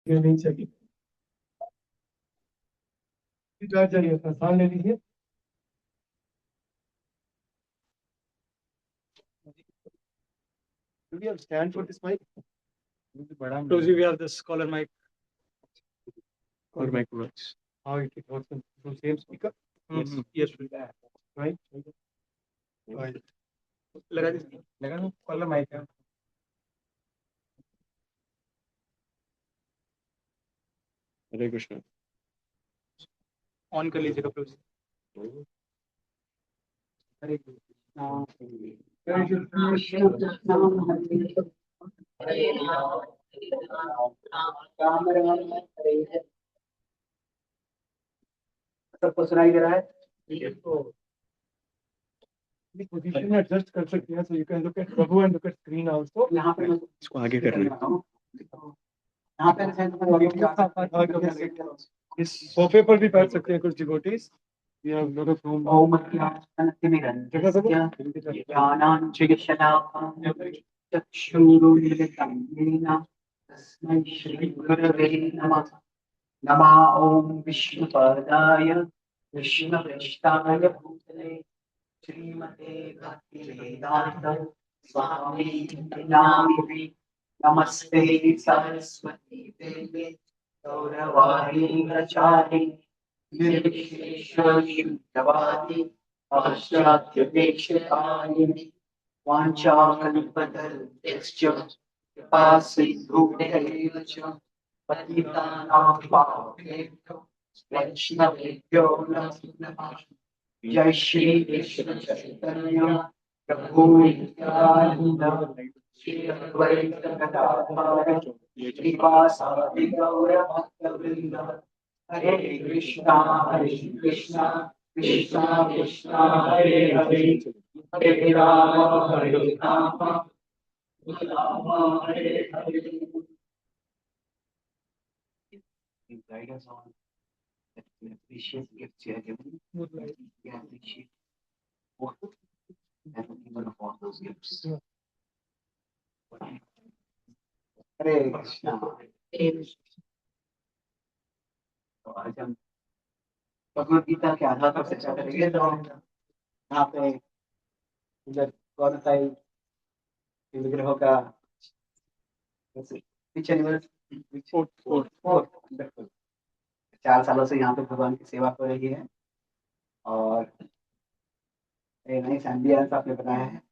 ये नहीं चाहिए। चार्ज चाहिए था, साल ले लीजिए। Do we have stand for this mic? बड़ा So we have this collar mic. or mic works. How it works through same speaker? Yes. Yes. Right? Right. लगा दीजिए. लगा ना कॉलर माइक है। हरे कृष्ण। ऑन कर लीजिएगा प्लीज. हरे कृष्ण। सबको सुनाई दे रहा है? पोजीशन में एडजस्ट कर सकते हैं, so you can look at Prabhu and look at screen also. यहाँ पे इसको आगे करना है। यहाँ पे इस सोफे पर भी बैठ सकते हैं कुछ devotees. We have lot of room. ओम तस्मै श्री गुरवे नमः। नमा ओम विष्णुपादाय विष्णुप्रेष्ठाय भूतले श्रीमते भक्तिवेदांत स्वामी नामिने। नमस्ते सरस्वती देवे गौरवाणी प्रचारिणे निर्विशेषशून्यवादी पाश्चात्यदेशकारिणे वाञ्छाकल्पतरुभ्यश्च कृपा सिन्धुभ्यैव च पतितानां पावनेभ्यो वैष्णवेभ्यो नमो नमः। जय श्री कृष्ण चैतन्य प्रभु नित्यानंद श्री अद्वैत गदाधर श्रीवासादि गौर भक्तवृंद। हरे Krishna Krishna Krishna Hare Hare Hare Ram Ram Hare Hare. Guide us on that precious gifts you have given. We appreciate what and even of all those gifts. हरे कृष्णा। तो आज हम भगवद गीता के आधार पर चर्चा करेंगे। तो यहाँ पे इधर गौरताई विग्रहों का बिल्कुल 4 सालों से यहाँ पे भगवान की सेवा हो रही है और नई एम्बियंस आपने बनाया है।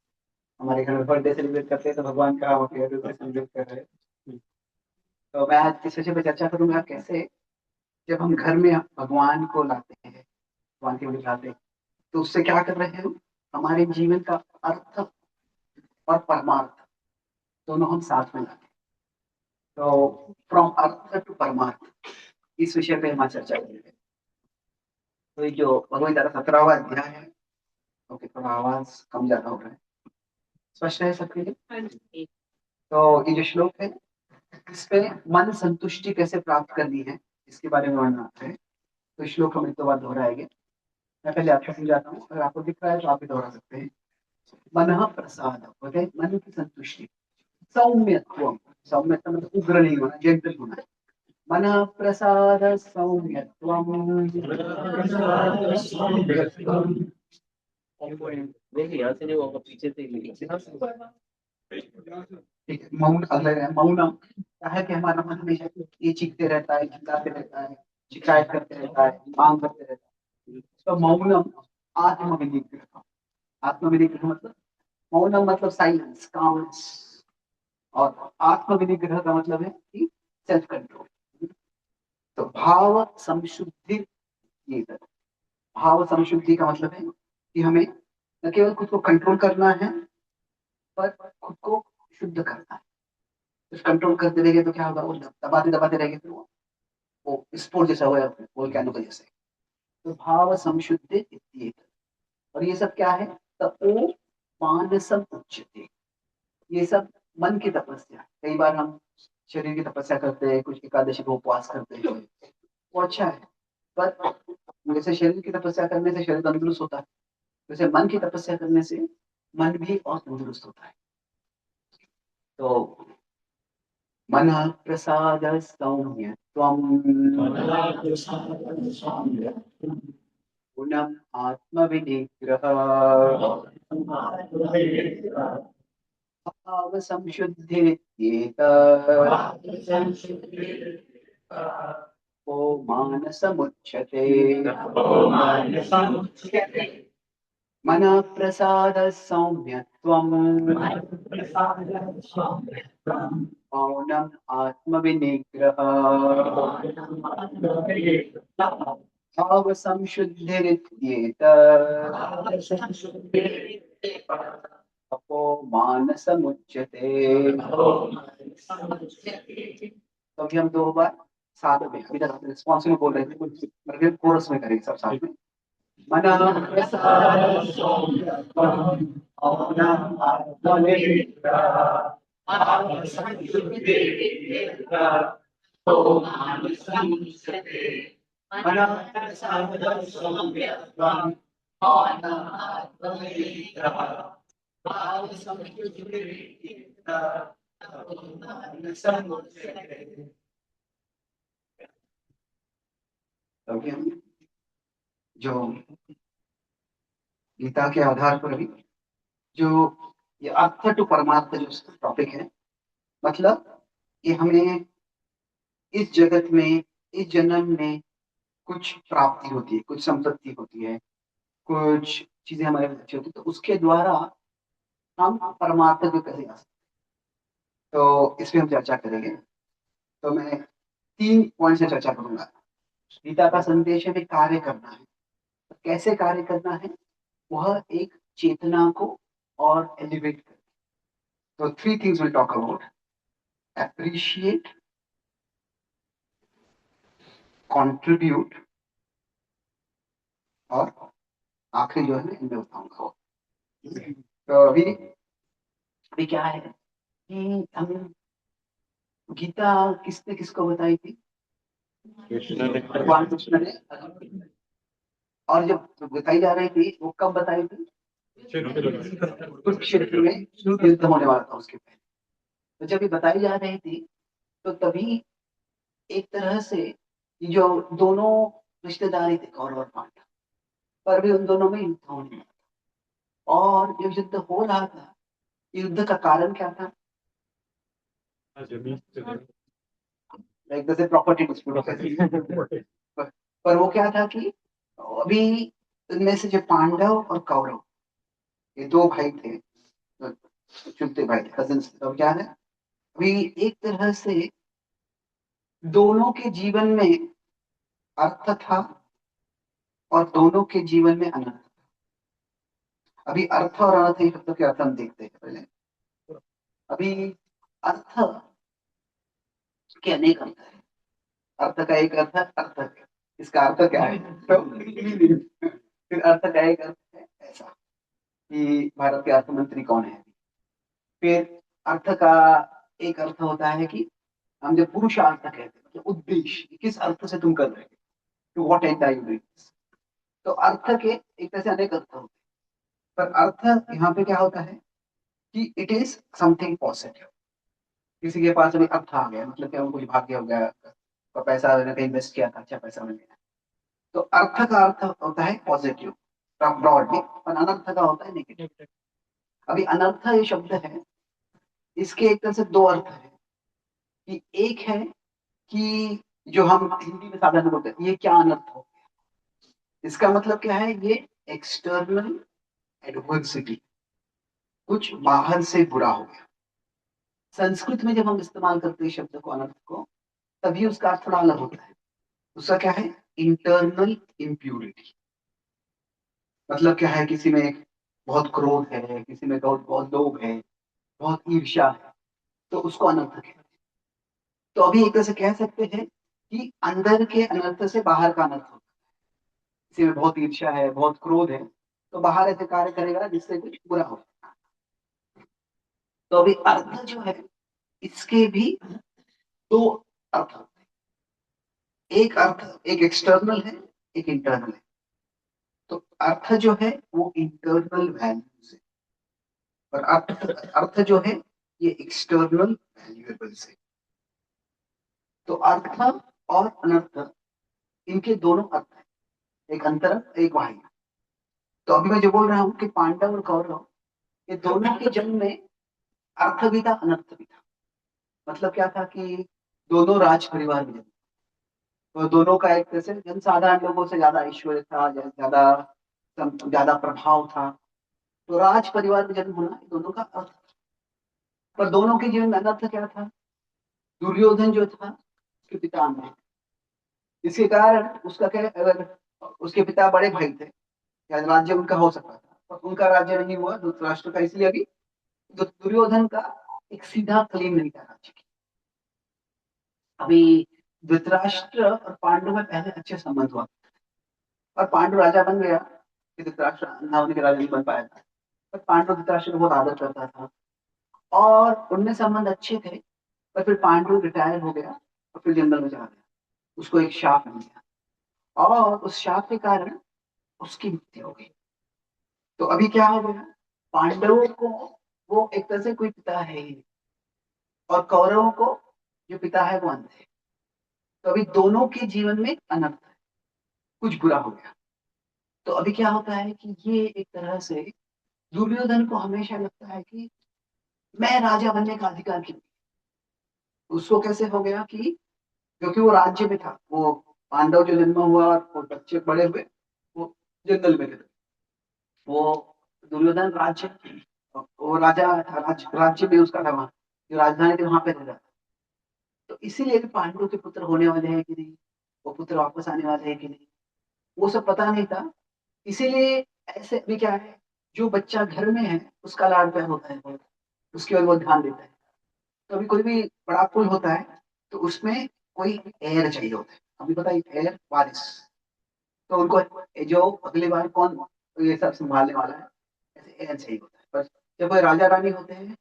हमारे घर में बर्थडे सेलिब्रेट करते हैं तो भगवान का सेलिब्रेट कर रहे हैं। तो मैं आज इस विषय पर चर्चा करूंगा कैसे जब हम घर में भगवान को लाते हैं, भगवान के लिए लाते हैं, तो उससे क्या कर रहे हैं, हमारे जीवन का अर्थ और परमार्थ दोनों हम साथ में लाते हैं। तो फ्रॉम अर्थ टू परमार्थ इस विषय पे हम चर्चा करेंगे। तो ये जो भगवद गीता 17वां अध्याय है, ओके थोड़ा आवाज कम ज्यादा हो रहा है, स्पष्ट है सबके लिए? तो ये जो श्लोक है इसपे मन संतुष्टि कैसे प्राप्त करनी है इसके बारे में वर्णन आता है। तो श्लोक हम 2 बार दोहराएंगे। मैं पहले आपको समझाता हूँ, अगर आपको दिख रहा है तो आप भी दोहरा सकते हैं। मन प्रसाद होते मन की संतुष्टि। सौम्यत्व, सौम्यत्व मतलब उग्र नहीं होना, जेंटल होना। मन प्रसाद सौम्यत्व। देखिए यहाँ से नहीं होगा, पीछे से मौन अलग है। मौन क्या है कि हमारा मन हमेशा ये चीखते रहता है, चिल्लाते रहता है, शिकायत करते रहता है, मांग करते रहता है। तो मौनम आत्मविनिग्रह। आत्मविनिग्रह मतलब मौनम मतलब साइलेंस, कामनेस। और आत्मविनिग्रह का मतलब है कि सेल्फ कंट्रोल। तो भाव संशुद्धि, ये भाव संशुद्धि का मतलब है कि हमें न केवल खुद को कंट्रोल करना है पर खुद को शुद्ध करना है। कुछ कंट्रोल करते रहेंगे तो क्या होगा, वो दबाते दबाते रहेंगे फिर वो स्फोट जैसा हुआ, वोल्केनो का जैसे। तो भाव संशुद्धि इत्येतत्। और ये सब क्या है, तपो मानसम उच्यते। ये सब मन की तपस्या। कई बार हम शरीर की तपस्या करते हैं, कुछ एकादशी को उपवास करते हैं, वो अच्छा है, पर जैसे शरीर की तपस्या करने से शरीर तंदुरुस्त होता है, वैसे मन की तपस्या करने से मन भी और तंदुरुस्त होता है। तो मनः प्रसाद सौम्यत्वम् गुणम् आत्मविनिग्रह भाव संशुद्धिरित्येत को मानसमुच्यते मनः प्रसाद सौम्यत्वम् मौनम् आत्मविनिग्रह भाव संशुद्धिरित्येत तपो मानसमुच्यते। तो अभी हम 2 बार साथ में, अभी तक रिस्पॉन्स में बोल रहे थे, पर फिर कोरस में करेंगे सब साथ में। मनः प्रसाद सौम्यत्वम् मौनम् आत्मविनिग्रह भाव संशुद्धिरित्येत तपो मानसमुच्यते। मनः प्रसाद सौम्यत्वम् मौनम् आत्मविनिग्रह भाव संशुद्धिरित्येत तपो मानसमुच्यते। अभी हम जो गीता के आधार पर भी जो ये अर्थ टू परमार्थ जो टॉपिक है, मतलब ये हमें इस जगत में, इस जन्म में कुछ प्राप्ति होती है, कुछ संपत्ति होती है, कुछ चीजें हमारे अच्छी होती है, तो उसके द्वारा हम परमार्थ को कैसे आ सकते हैं, तो इस पे हम चर्चा करेंगे। तो मैं 3 पॉइंट से चर्चा करूंगा। गीता का संदेश है कि कार्य करना है, तो कैसे कार्य करना है, वह एक चेतना को और एलिवेट कर। तो 3 things will talk about: appreciate, contribute, और आखिरी जो है मैं इनमें बताऊंगा वो। तो अभी क्या है कि हम गीता किसने किसको बताई थी? भगवान कृष्ण ने। और जब बताई जा रही थी वो कब बताई थी? कुरुक्षेत्र में युद्ध होने वाला था उसके पहले। तो जब ये बताई जा रही थी तो तभी एक तरह से ये जो दोनों रिश्तेदारी थे, कौरव और पांडव, पर भी उन दोनों में युद्ध होने लगा। और जब युद्ध हो रहा था, युद्ध का कारण क्या था? लाइक जैसे प्रॉपर्टी डिस्प्यूट। पर वो क्या था कि अभी इनमें से जो पांडव और कौरव, ये 2 भाई थे, चुनते भाई थे, कजिन्स। तो क्या है, अभी एक तरह से दोनों के जीवन में अर्थ था और दोनों के जीवन में अनर्थ। अभी अर्थ और अनर्थ ये शब्दों के अर्थ हम देखते हैं पहले। अभी अर्थ के अनेक अर्थ है। अर्थ का एक अर्थ है अर्थ है, इसका अर्थ क्या है? तो फिर अर्थ का एक अर्थ है ऐसा कि भारत के अर्थ मंत्री कौन है। फिर अर्थ का एक अर्थ होता है कि हम जब पुरुषार्थ कहते हैं, मतलब उद्देश्य, किस अर्थ से तुम कर रहे हो, to what end are you doing. तो अर्थ के एक तरह से अनेक अर्थ होते हैं, पर अर्थ यहाँ पे क्या होता है कि इट इज समथिंग पॉजिटिव। किसी के पास अभी अर्थ आ गया, मतलब क्या, कुछ भाग्य हो गया और पैसा कहीं इन्वेस्ट किया था, अच्छा पैसा मिल गया। तो अर्थ का अर्थ होता है पॉजिटिव ब्रॉडली, और अनर्थ का होता है नेगेटिव। अभी अनर्थ ये शब्द है, इसके एक तरह से 2 अर्थ है कि एक है कि जो हम हिंदी में साधारण बोलते हैं, ये क्या अनर्थ हो गया, इसका मतलब क्या है, ये एक्सटर्नल एडवर्सिटी, कुछ बाहर से बुरा हो गया। संस्कृत में जब हम इस्तेमाल करते हैं शब्द को, अनर्थ को, तभी उसका अर्थ थोड़ा अलग होता है। उसका क्या है? Internal impurity. मतलब क्या है, किसी में बहुत क्रोध है, किसी में बहुत बहुत लोभ है, बहुत ईर्ष्या है, तो उसको अनर्थ कहते हैं। तो अभी एक तरह से कह सकते हैं कि अंदर के अनर्थ से बाहर का अनर्थ होता है। किसी में बहुत ईर्ष्या है, बहुत क्रोध है, तो बाहर ऐसे कार्य करेगा जिससे कुछ बुरा हो। तो अभी अर्थ जो है, इसके भी 2 अर्थ होते हैं। एक अर्थ एक एक्सटर्नल है, एक इंटरनल है। तो अर्थ जो है वो इंटरनल वैल्यू से, और अर्थ अर्थ जो है ये एक्सटर्नल वैल्यूएबल से। तो अर्थ और अनर्थ, इनके दोनों अर्थ हैं, एक अंतरंग एक बाह्य। तो अभी मैं जो बोल रहा हूँ कि पांडव और कौरव, ये दोनों के जन्म में अर्थ भी था अनर्थ भी था। मतलब क्या था कि दोनों राज परिवार में जन्मे, तो दोनों का एक तरह से जनसाधारण लोगों से ज्यादा ऐश्वर्य था, ज्यादा ज्यादा प्रभाव था। तो राज परिवार में जन्म होना ये दोनों का अर्थ था। पर दोनों के जीवन में अनर्थ क्या था? दुर्योधन जो था उसके पिता अंधे, इसके कारण उसका क्या, अगर उसके पिता बड़े भाई थे या राज्य उनका हो सकता था, पर उनका राज्य नहीं हुआ धृतराष्ट्र का, इसलिए अभी दुर्योधन का एक सीधा क्लेम नहीं था राज्य की। अभी धृतराष्ट्र और पांडु में पहले अच्छे संबंध हुआ, और पांडु राजा बन गया कि धृतराष्ट्र अंधा होने के राजा नहीं बन पाया था। पर पांडु धृतराष्ट्र को बहुत आदर करता था और उनमें संबंध अच्छे थे। पर फिर पांडु रिटायर हो गया और फिर जंगल में चला गया, उसको एक शाप मिल गया और उस शाप के कारण उसकी मृत्यु हो गई। तो अभी क्या हो गया, पांडवों को वो एक तरह से कोई पिता है ही नहीं, और कौरवों को जो पिता है वो अंध है। तो अभी दोनों के जीवन में अनर्थ है, कुछ बुरा हो गया। तो अभी क्या होता है कि ये एक तरह से दुर्योधन को हमेशा लगता है कि मैं राजा बनने का अधिकार क्यों नहीं? उसको कैसे हो गया कि क्योंकि वो राज्य में था, वो पांडव जो जन्म हुआ और वो बच्चे बड़े हुए, वो जंगल में थे। वो दुर्योधन राज्य, वो राजा था, राज्य में उसका था, वहां जो राजधानी थी वहां पे रह रहा था। तो इसीलिए भी पांडवों के पुत्र होने वाले हैं कि नहीं, वो पुत्र वापस आने वाले हैं कि नहीं, वो सब पता नहीं था। इसीलिए ऐसे अभी क्या है, जो बच्चा घर में है उसका लाड प्यार होता है बहुत, उसके बाद वो ध्यान देता है। तो अभी कोई भी बड़ा पुल होता है तो उसमें कोई एयर चाहिए होता है, अभी बताइए एयर वारिस। तो उनको जो अगली बार कौन ये सब संभालने वाला है, ऐसे एयर चाहिए होता है। बस जब कोई राजा रानी होते हैं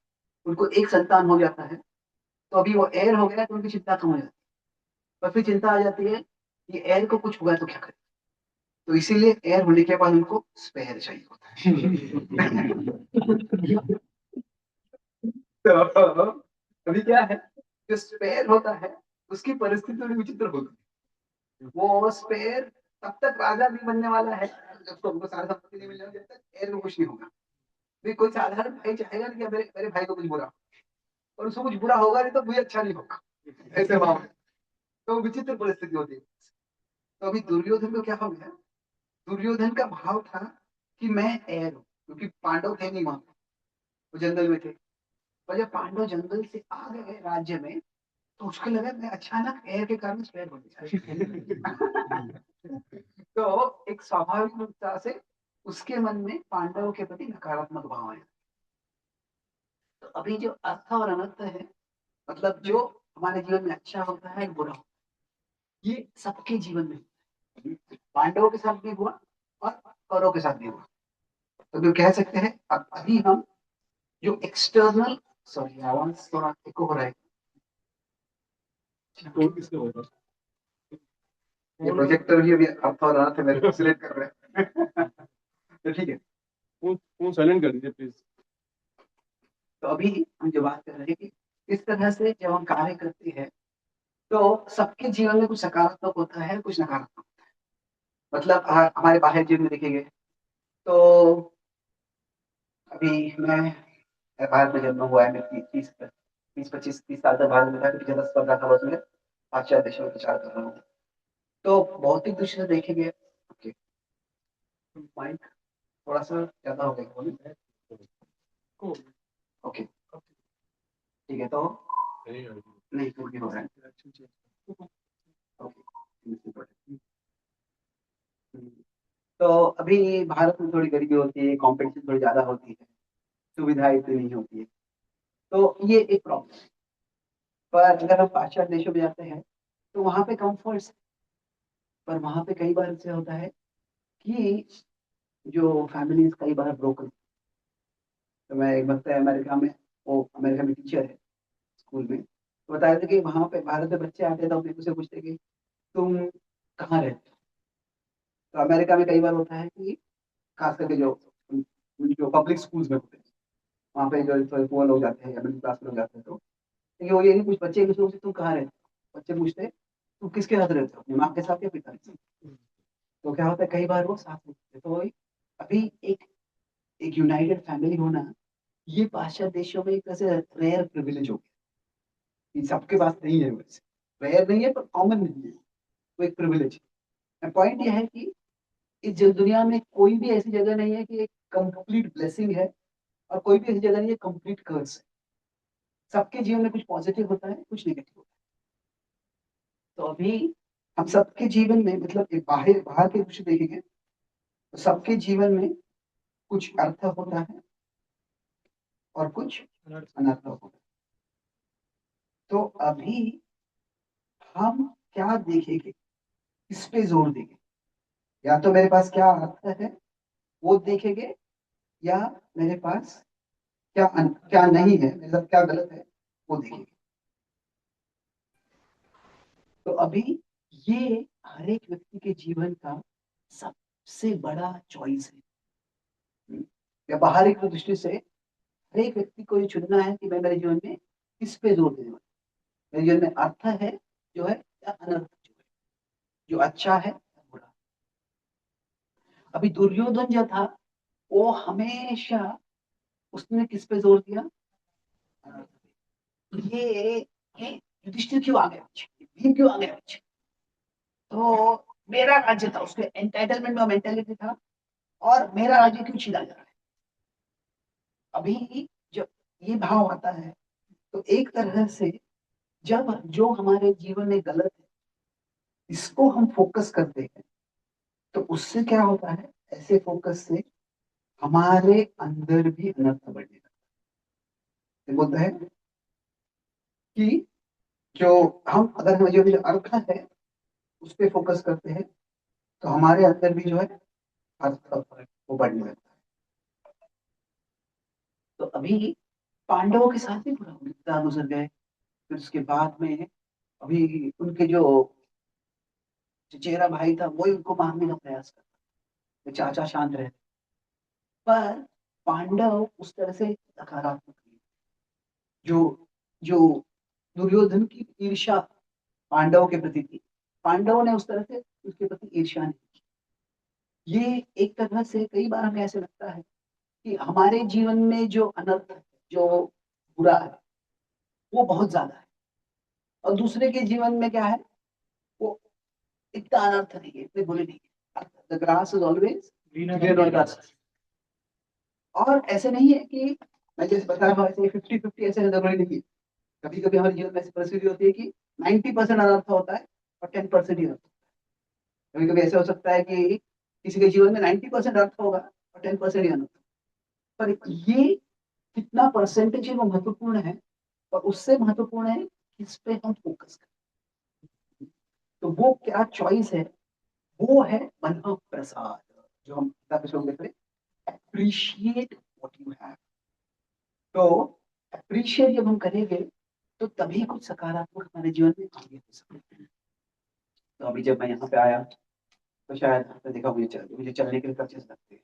उनको एक संतान हो जाता है, तो अभी वो एयर हो गया तो उनकी चिंता कम हो जाती है। पर फिर चिंता आ जाती है कि एयर को कुछ हुआ तो क्या करें। तो इसीलिए एयर होने के बाद उनको स्पेयर चाहिए होता है। तो अभी क्या है, जो स्पेयर होता है उसकी परिस्थिति थोड़ी विचित्र होती है। वो स्पेयर तब तक राजा नहीं बनने वाला है जब तक उनको सारा संपत्ति नहीं मिल जाएगी, जब तक एयर में कुछ नहीं होगा। भी कोई साधारण भाई चाहेगा नहीं कि मेरे मेरे भाई को कुछ बुरा हो, और उसको कुछ बुरा होगा नहीं तो मुझे अच्छा नहीं होगा, ऐसे मामले। तो विचित्र परिस्थिति होती है। तो अभी दुर्योधन को क्या हो गया, दुर्योधन का भाव था कि मैं एयर हूँ, क्योंकि पांडव थे नहीं वहां पे, वो जंगल में थे। और जब पांडव जंगल से आ गए राज्य में, तो उसको लगा मैं अचानक एयर के कारण स्पेयर हो गया। तो एक स्वाभाविक रूपता से उसके मन में पांडवों के प्रति नकारात्मक भाव है। तो अभी जो अर्थ और अनर्थ है, मतलब जो हमारे जीवन में अच्छा होता है बुरा होता है, ये सबके जीवन में पांडवों के साथ भी हुआ और कौरवों के साथ भी हुआ। तो जो कह सकते हैं अभी हम जो एक्सटर्नल, सॉरी आवाज थोड़ा इको हो रहा है, तो किससे होगा? ये प्रोजेक्टर भी अभी अर्थ और अनर्थ मेरे को सिलेक्ट कर रहे हैं। तो ठीक है। फोन साइलेंट कर दीजिए प्लीज। तो अभी हम जो बात कर रहे हैं कि इस तरह से जब हम कार्य करते हैं तो सबके जीवन में कुछ सकारात्मक होता है कुछ नकारात्मक। मतलब हमारे बाहर जीवन में देखेंगे तो अभी मैं भारत में जन्म हुआ है, मैं 20 25 30 साल तक भारत में था, क्योंकि ज्यादा स्पर्धा था उसमें, पाश्चात्य देशों में विचार कर रहा हूँ। तो भौतिक दृष्टि से देखेंगे, ओके माइक थोड़ा सा ज्यादा हो गया बोलिए। ओके ठीक है, तो नहीं पूरी हो रहा है। ओके, तो अभी भारत में थोड़ी गरीबी होती है, कंपटीशन थोड़ी ज्यादा होती है, सुविधाएं इतनी नहीं होती है, तो ये एक प्रॉब्लम है। पर अगर हम पाश्चात्य देशों में जाते हैं तो वहां पे कंफर्ट्स, पर वहां पे कई बार ऐसे होता है कि जो फैमिलीज कई बार ब्रोकन। तो मैं एक वक्त अमेरिका में, वो अमेरिका में टीचर है स्कूल में, तो बताया था कि वहां पे भारत में बच्चे आते थे तो अपने से पूछते कि तुम कहाँ रहते हो। तो अमेरिका में कई बार होता है कि खास करके जो जो पब्लिक स्कूल्स में होते हैं वहाँ पे जो थोड़े पुअर लोग जाते हैं या मिडिल क्लास लोग जाते हैं, तो क्योंकि वो ये नहीं कुछ बच्चे एक दूसरे से तुम कहाँ रहते हो, बच्चे पूछते हैं तुम किसके साथ रहते हो, अपनी माँ के साथ या पिता के साथ? तो क्या होता है कई बार वो साथ में होते हैं। तो अभी एक एक यूनाइटेड फैमिली होना, ये पाश्चात्य देशों में एक तरह से रेयर प्रिविलेज हो गया, ये सबके पास नहीं है। वैसे रेयर नहीं है पर कॉमन नहीं है, वो एक प्रिविलेज है। पॉइंट ये है कि इस दुनिया में कोई भी ऐसी जगह नहीं है कि एक कंप्लीट ब्लेसिंग है और कोई भी ऐसी जगह नहीं है कंप्लीट कर्स है। सबके जीवन में कुछ पॉजिटिव होता है, कुछ नेगेटिव होता है। तो अभी हम सबके जीवन में मतलब एक बाहर बाहर के कुछ देखेंगे तो सबके जीवन में कुछ अर्थ होता है और कुछ अनर्थ होता है। तो अभी हम क्या देखेंगे, किस पे जोर देंगे? या तो मेरे पास क्या अर्थ है वो देखेंगे, या मेरे पास क्या नहीं है, मेरे साथ क्या गलत है वो देखेंगे। तो अभी ये हर एक व्यक्ति के जीवन का सबसे बड़ा चॉइस है। या बाहर एक दृष्टि से हर एक व्यक्ति को ये चुनना है कि मैं मेरे जीवन में किस पे जोर देने वाला हूं। मेरे जीवन में अर्थ है जो है या अनर्थ जो है, जो अच्छा है या बुरा। अभी दुर्योधन जो था वो हमेशा उसने किस पे जोर दिया? अनर्थ पे। ये युधिष्ठिर क्यों आ गया पीछे, भीम क्यों आ गया पीछे? तो मेरा राज्य था, उसके एंटाइटलमेंट में मेंटेलिटी था, और मेरा राज्य क्यों छीना जा रहा है? अभी जब ये भाव आता है तो एक तरह से जब जो हमारे जीवन में गलत है इसको हम फोकस करते हैं तो उससे क्या होता है, ऐसे फोकस से हमारे अंदर भी अनर्थ बढ़ने लगता है। बोलता है कि जो हम अगर हमें जो अर्थ है उस पर फोकस करते हैं तो हमारे अंदर भी जो है अर्थ वो बढ़ने लगता है। तो अभी पांडवों के साथ भी पूरा मित्रता गुजर गए, फिर उसके बाद में अभी उनके जो चचेरा भाई था वही उनको मारने का प्रयास करता, चाचा शांत रहे। पर पांडव उस तरह से नकारात्मक नहीं। जो जो दुर्योधन की ईर्ष्या पांडवों के प्रति थी, पांडवों ने उस तरह से उसके प्रति ईर्ष्या नहीं की। ये एक तरह से कई बार हमें ऐसे लगता है कि हमारे जीवन में जो अनर्थ है, जो बुरा है, वो बहुत ज्यादा है, और दूसरे के जीवन में क्या है, वो इतना अनर्थ नहीं है, इतने बुरे नहीं है। The grass is always greener on the other side. और ऐसे नहीं है कि मैं जैसे बता रहा हूँ ऐसे 50-50 ऐसे जरूरी नहीं है। कभी कभी हमारे जीवन में ऐसी परिस्थिति होती है कि 90% अनर्थ होता है और 10% ही अर्थ। कभी कभी ऐसा हो सकता है कि किसी के जीवन में 90% अर्थ होगा और 10% ही अनर्थ। पर ये कितना परसेंटेज है वो महत्वपूर्ण है, और उससे महत्वपूर्ण है किस पे हम फोकस करें। तो वो क्या चॉइस है, वो है मन प्रसाद, जो हम किताब में कहते हैं अप्रिशिएट व्हाट यू हैव। तो अप्रिशिएट जब हम करेंगे तो तभी कुछ सकारात्मक हमारे जीवन में आगे हो सकते हैं। तो अभी जब मैं यहाँ पे आया तो शायद आपने देखा मुझे चलने के लिए क्रचेस लगते हैं।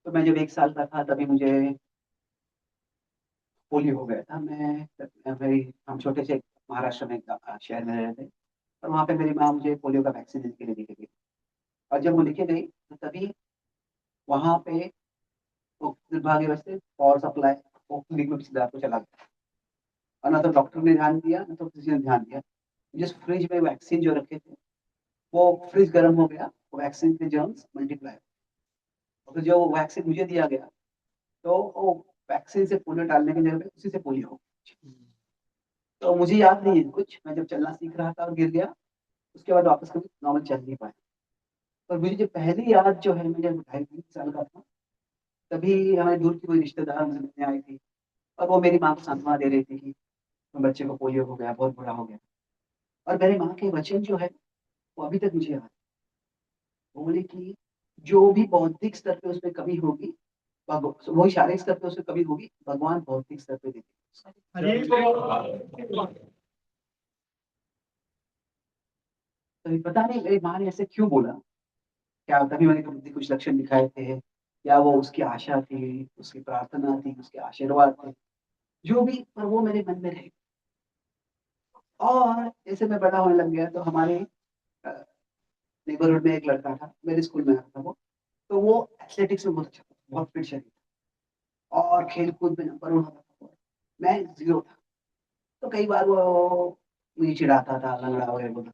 तो मैं जब 1 साल का था तभी मुझे पोलियो हो गया था। मेरी हम छोटे से महाराष्ट्र में एक शहर में रह रहे थे, और वहाँ पे मेरी माँ मुझे पोलियो का वैक्सीन देने के लिए लेके गई। और जब वो लेके गई तो तभी वहाँ पे वो दुर्भाग्यवश से पावर सप्लाई वो लिक्विड सीधा को चला गया, और ना तो डॉक्टर ने ध्यान दिया ना तो किसी ने ध्यान दिया। जिस फ्रिज में वैक्सीन जो रखे थे वो फ्रिज गर्म हो गया, वो वैक्सीन के जर्म्स मल्टीप्लाई, और फिर जो वैक्सीन मुझे दिया गया तो वो वैक्सीन से पोलियो डालने की जगह पे उसी से पोलियो हो गया। तो मुझे याद नहीं है कुछ, मैं जब चलना सीख रहा था और गिर गया, उसके बाद वापस कभी नॉर्मल चल नहीं पाया। पर मुझे जो पहली याद जो है, मैं जब 2.5-3 साल का था तभी हमारे दूर की कोई रिश्तेदार मुझे मिलने आई थी, और वो मेरी माँ को सांत्वना दे रही थी कि बच्चे को पोलियो हो गया, बहुत बुरा हो गया। और मेरी माँ के वचन जो है वो अभी तक मुझे याद है। वो बोले कि जो भी बौद्धिक स्तर पे उसमें कमी होगी, वही शारीरिक स्तर पे उसमें कमी होगी, भगवान बौद्धिक स्तर पे देते हैं। तो पता नहीं मेरी माँ ने ऐसे क्यों बोला, क्या तभी मैंने कभी कुछ लक्षण दिखाए थे, या वो उसकी आशा थी, उसकी प्रार्थना थी, उसके आशीर्वाद थे, जो भी, पर वो मेरे मन में रहे। और जैसे मैं बड़ा होने लग गया तो हमारे नेबरहुड में एक लड़का था, मेरे स्कूल में आता था वो। तो वो एथलेटिक्स में बहुत अच्छा था, बहुत फिट शरीर था और खेल कूद में नंबर 1 होता था। मैं 0 था। तो कई बार वो मुझे चिढ़ाता था, लंगड़ा वगैरह बोलता था।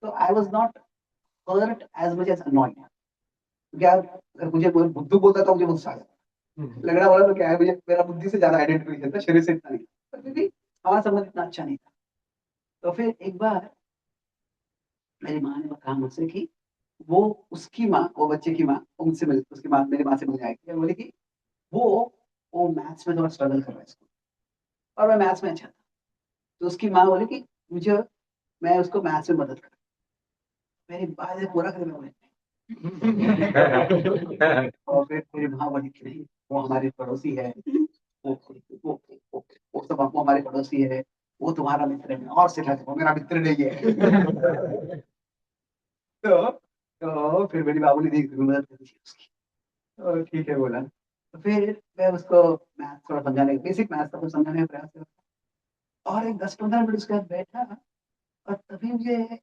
तो I was not hurt as much as annoyed. क्या, अगर मुझे कोई बुद्धू बोलता था मुझे गुस्सा आ जाता। लंगड़ा बोला तो क्या है, मुझे मेरा बुद्धि से ज्यादा आइडेंटिफिकेशन था, शरीर से इतना नहीं था। पर फिर भी हमारा संबंध इतना अच्छा नहीं था। तो फिर एक बार मेरी माँ ने कहा मुझसे कि वो उसकी माँ, वो बच्चे की माँ, वो मुझसे मिल, उसकी माँ मेरी माँ से मिलने आई थी और बोली कि वो वो मैथ्स में थोड़ा स्ट्रगल कर रहा है इसको, और मैं मैथ्स में अच्छा था। तो उसकी माँ बोली कि मुझे, मैं उसको मैथ्स में मदद कर। मेरी बात से पूरा कर बोले। और फिर मेरी माँ बोली कि नहीं, वो हमारी पड़ोसी है, वो सब वो हमारे पड़ोसी है, वो तुम्हारा मित्र है और सिखा वो मेरा मित्र नहीं है। तो फिर मेरी बाबू ने दी मदद कर दी उसकी। तो ठीक है बोला। तो फिर मैं उसको मैथ थोड़ा समझाने, बेसिक मैथ को समझाने का प्रयास करा। और एक 10-15 मिनट उसके बाद बैठा और तभी मुझे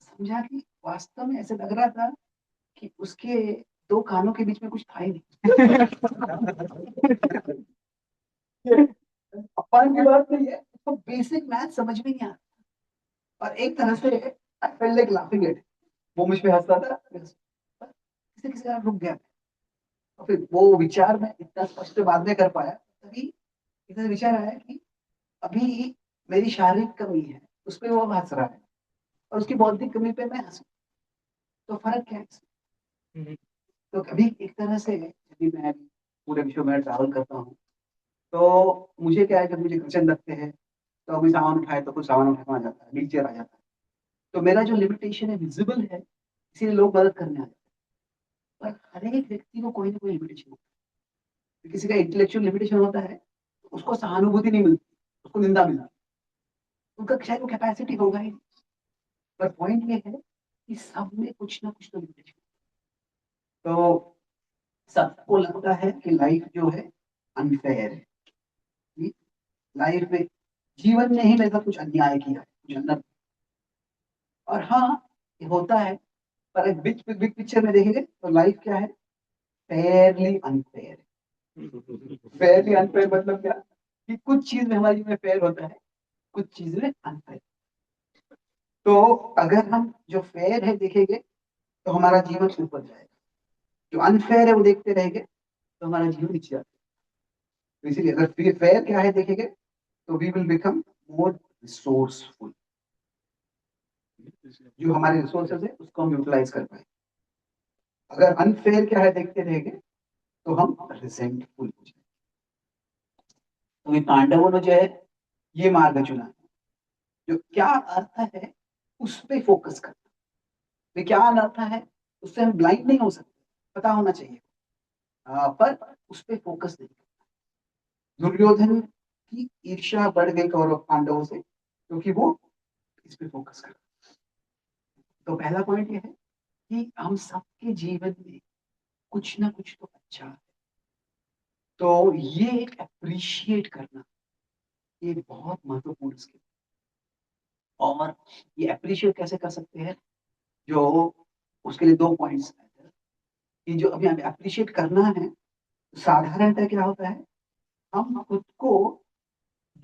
समझा कि वास्तव में ऐसे लग रहा था कि उसके 2 कानों के बीच में कुछ था ही नहीं। अपमान की बात नहीं है, तो बेसिक मैथ समझ में नहीं आता। और एक तरह से I felt like laughing at. वो मुझ पे हंस रहा था, किसी किसी का रुक गया। और फिर वो विचार मैं इतना स्पष्ट बाद में कर पाया, तभी इतना विचार आया कि अभी मेरी शारीरिक कमी है, उस पर वो हंस रहा है, और उसकी बौद्धिक कमी पे मैं हंसूं, तो फर्क क्या है इसमें? तो कभी एक तरह से जब मैं पूरे विश्व में ट्रैवल करता हूँ, तो मुझे क्या है, जब मुझे किचन लगते हैं तो अभी सामान उठाए तो कुछ सामान उठाना आ जाता है, व्हील चेयर आ जाता है। तो मेरा जो लिमिटेशन है विजिबल है, इसीलिए लोग मदद करने आ जाते हैं। पर हर एक व्यक्ति को कोई ना कोई लिमिटेशन होता है। किसी का इंटेलेक्चुअल लिमिटेशन होता है तो उसको सहानुभूति नहीं मिलती, उसको निंदा मिलती है। उनका शायद वो कैपेसिटी होगा ही नहीं। पर पॉइंट ये है कि सब में कुछ ना कुछ तो लिमिटेशन। तो सबको लगता है कि लाइफ जो है अनफेयर है, लाइफ में, जीवन ने ही मेरे साथ कुछ अन्याय किया है, कुछ अन्याय। और हाँ, ये होता है, पर एक बिग बिग पिक्चर में देखेंगे तो लाइफ क्या है, फेयरली अनफेयर। फेयरली अनफेयर मतलब क्या, कि कुछ चीज में हमारी में फेयर होता है, कुछ चीज में अनफेयर। तो अगर हम जो फेयर है देखेंगे तो हमारा जीवन ऊपर जाएगा, जो अनफेयर है वो देखते रहेंगे तो हमारा जीवन नीचे जाएगा। तो इसीलिए अगर फेयर क्या है देखेंगे तो we will become more resourceful. जो हमारे रिसोर्सेज है उसको हम यूटिलाइज कर पाए। अगर अनफेयर क्या है देखते रहेंगे तो हम रिसेंटफुल हो जाएंगे। तो ये पांडवों ने जो है ये मार्ग चुना है, जो क्या अर्थ है उस पे फोकस करना। ये क्या अर्थ है उससे हम ब्लाइंड नहीं हो सकते, पता होना चाहिए। पर उस पे फोकस नहीं करना। दुर्योधन की ईर्ष्या बढ़ गई कौरव पांडवों से क्योंकि वो इस पे फोकस कर। तो पहला पॉइंट ये है कि हम सबके जीवन में कुछ ना कुछ तो अच्छा है। तो ये एक अप्रिशिएट करना, ये बहुत महत्वपूर्ण स्किल। और ये अप्रिशिएट कैसे कर सकते हैं, जो उसके लिए 2 पॉइंट्स हैं कि जो अभी हमें अप्रिशिएट करना है। साधारणतः क्या होता है, हम खुद को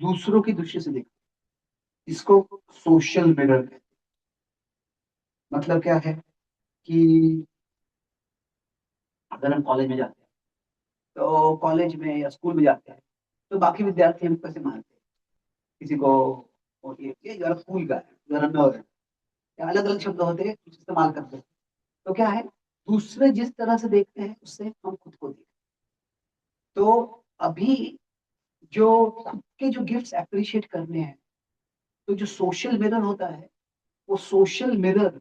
दूसरों की दृष्टि से देखते हैं, इसको सोशल मिरर कहते हैं। मतलब क्या है कि अगर हम कॉलेज में जाते हैं, तो कॉलेज में या स्कूल में जाते हैं तो बाकी विद्यार्थी हम कैसे मानते हैं किसी को, और ये जरा कूल का है, जरा नर्ड है, या अलग अलग शब्द होते हैं कुछ इस्तेमाल करते हैं। तो क्या है, दूसरे जिस तरह से देखते हैं उससे हम खुद को देखते हैं। तो अभी जो खुद के जो गिफ्ट्स अप्रिशिएट करने हैं, तो जो सोशल मिरर होता है, वो सोशल मिरर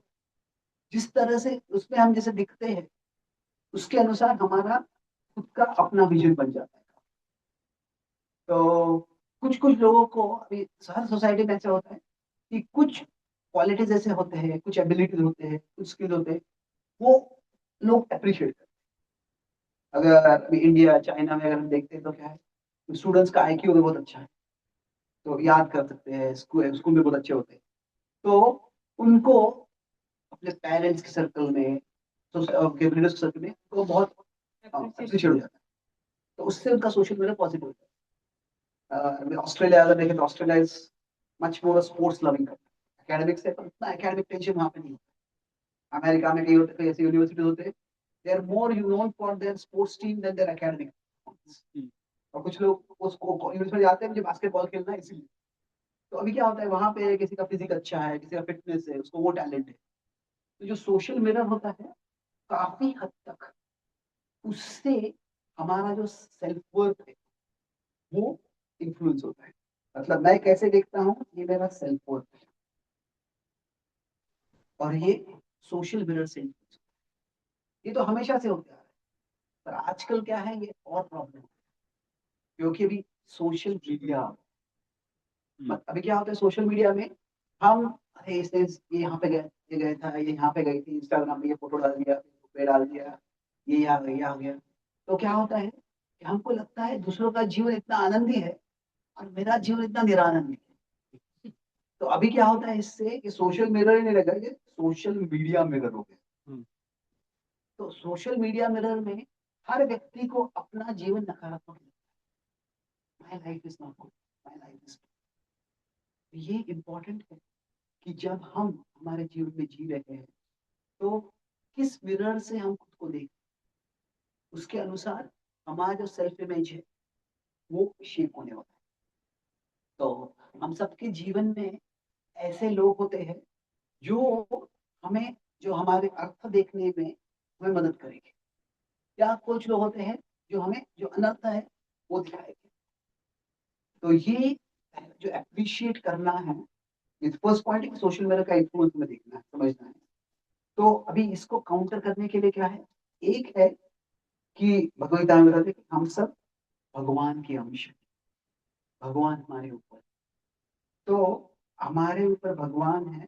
जिस तरह से उसमें हम जैसे दिखते हैं उसके अनुसार हमारा खुद का अपना विजन बन जाता है। तो कुछ कुछ लोगों को अभी हर सोसाइटी में ऐसा होता है कि कुछ क्वालिटीज ऐसे होते हैं, कुछ एबिलिटीज होते हैं, कुछ स्किल होते हैं, वो लोग अप्रिशिएट करते हैं। अगर अभी इंडिया चाइना में अगर हम देखते हैं तो क्या है, स्टूडेंट्स का आईक्यू भी बहुत अच्छा है, तो याद कर सकते हैं, स्कूल स्कूल में बहुत अच्छे होते हैं, तो उनको अपने पेरेंट्स के सर्कल में, तो रिलेटिव्स के सर्कल में तो बहुत अप्रिशिएट हो जाता है, तो उससे उनका सोशल मीडिया पॉजिटिव होता है। ऑस्ट्रेलिया अगर देखें तो Australia is much more sports loving country, academic से पर उतना एकेडमिक टेंशन वहाँ पे नहीं होता। अमेरिका में कई होते, कई ऐसी यूनिवर्सिटीज होते हैं, they are more known for their sports team than their academic. और कुछ लोग उसको यूनिवर्सिटी जाते हैं मुझे बास्केटबॉल खेलना है इसीलिए। तो अभी क्या होता है, वहां पे किसी का फिजिक अच्छा है, किसी का फिटनेस है, उसको वो टैलेंट है, तो जो सोशल मिरर होता है काफी हद तक उससे हमारा जो सेल्फ वर्थ है वो इन्फ्लुएंस होता है। मतलब मैं कैसे देखता हूँ, ये मेरा सेल्फ वर्थ है, और ये सोशल मिरर से influence होता है। ये तो हमेशा से होता है, पर आजकल क्या है, ये और प्रॉब्लम है, क्योंकि अभी सोशल मीडिया, अभी क्या होता है सोशल मीडिया में, हम अरे इसने ये यहाँ पे गया, ये गया था, ये यहाँ पे गई थी, इंस्टाग्राम पे ये फोटो डाल दिया, फेसबुक पे डाल दिया, ये आ गया, ये आ गया। तो क्या होता है कि हमको लगता है दूसरों का जीवन इतना आनंदी है और मेरा जीवन इतना निरानंदी है। तो अभी क्या होता है इससे, कि सोशल मिरर ही नहीं लगा, ये सोशल मीडिया मिरर हो गया। तो सोशल मीडिया मिरर में हर व्यक्ति को अपना जीवन नकारात्मक लगता है, my life is not good, my life is. ये इम्पोर्टेंट है कि जब हम हमारे जीवन में जी रहे हैं, तो किस मिरर से हम खुद को देखें, उसके अनुसार हमारा जो सेल्फ इमेज है वो शेप होने वाला है। तो हम सबके जीवन में ऐसे लोग होते हैं जो हमें, जो हमारे अर्थ देखने में हमें मदद करेंगे, या कुछ लोग होते हैं जो हमें जो अनर्थ है वो दिखाएंगे। तो ये जो अप्रिशिएट करना है, फर्स्ट पॉइंट है, सोशल मीडिया का इन्फ्लुएंस में देखना है, समझना है। तो अभी इसको काउंटर करने के लिए क्या है, एक है कि भगवद गीता में बताते हैं कि हम सब भगवान के अंश हैं, भगवान हमारे ऊपर, तो हमारे ऊपर भगवान है।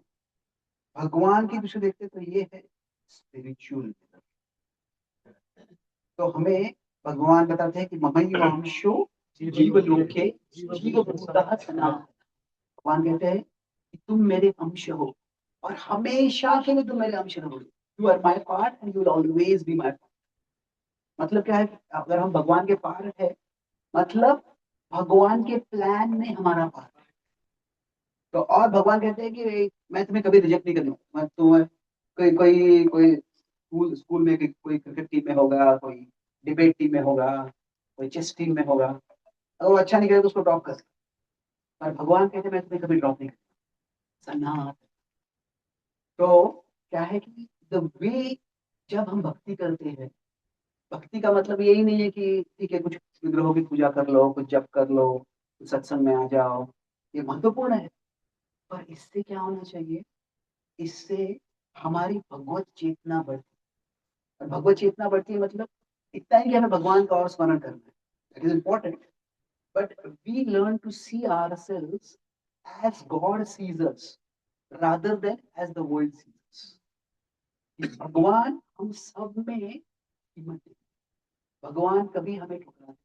भगवान की दृष्टि देखते तो ये है स्पिरिचुअल। तो हमें भगवान बताते हैं कि ममैव अंशो जीव लोके जीव भूतः सनातन। भगवान कहते हैं कि तुम मेरे अंश हो और हमेशा के लिए तुम मेरे अंश रहोगे। You are my part and you will always be my part. मतलब क्या है, अगर हम भगवान के पार्ट है, मतलब भगवान के प्लान में हमारा पार्ट है। तो और भगवान कहते हैं कि मैं तुम्हें कभी रिजेक्ट नहीं करूंगा। मैं तुम्हें कोई कोई कोई स्कूल स्कूल में कोई क्रिकेट टीम में होगा, कोई डिबेट टीम में होगा, कोई चेस टीम में होगा, अगर वो अच्छा नहीं करे तो उसको ड्रॉप कर सकते। पर भगवान कहते हैं मैं तुम्हें कभी ड्रॉप नहीं करूंगा, सनातन। तो क्या है कि द वे, जब हम भक्ति करते हैं, भक्ति का मतलब यही नहीं है कि ठीक है कुछ विग्रहों की पूजा कर लो, कुछ जप कर लो, कुछ सत्संग में आ जाओ, ये महत्वपूर्ण है। पर इससे क्या होना चाहिए, इससे हमारी भगवत चेतना बढ़ती है। और भगवत चेतना बढ़ती है मतलब इतना ही कि हमें भगवान का और स्मरण करना है, that is important. But we learn to see ourselves as God sees us rather than as the world sees us. भगवान हम सब में कीमत है, भगवान कभी हमें ठुकरा नहीं।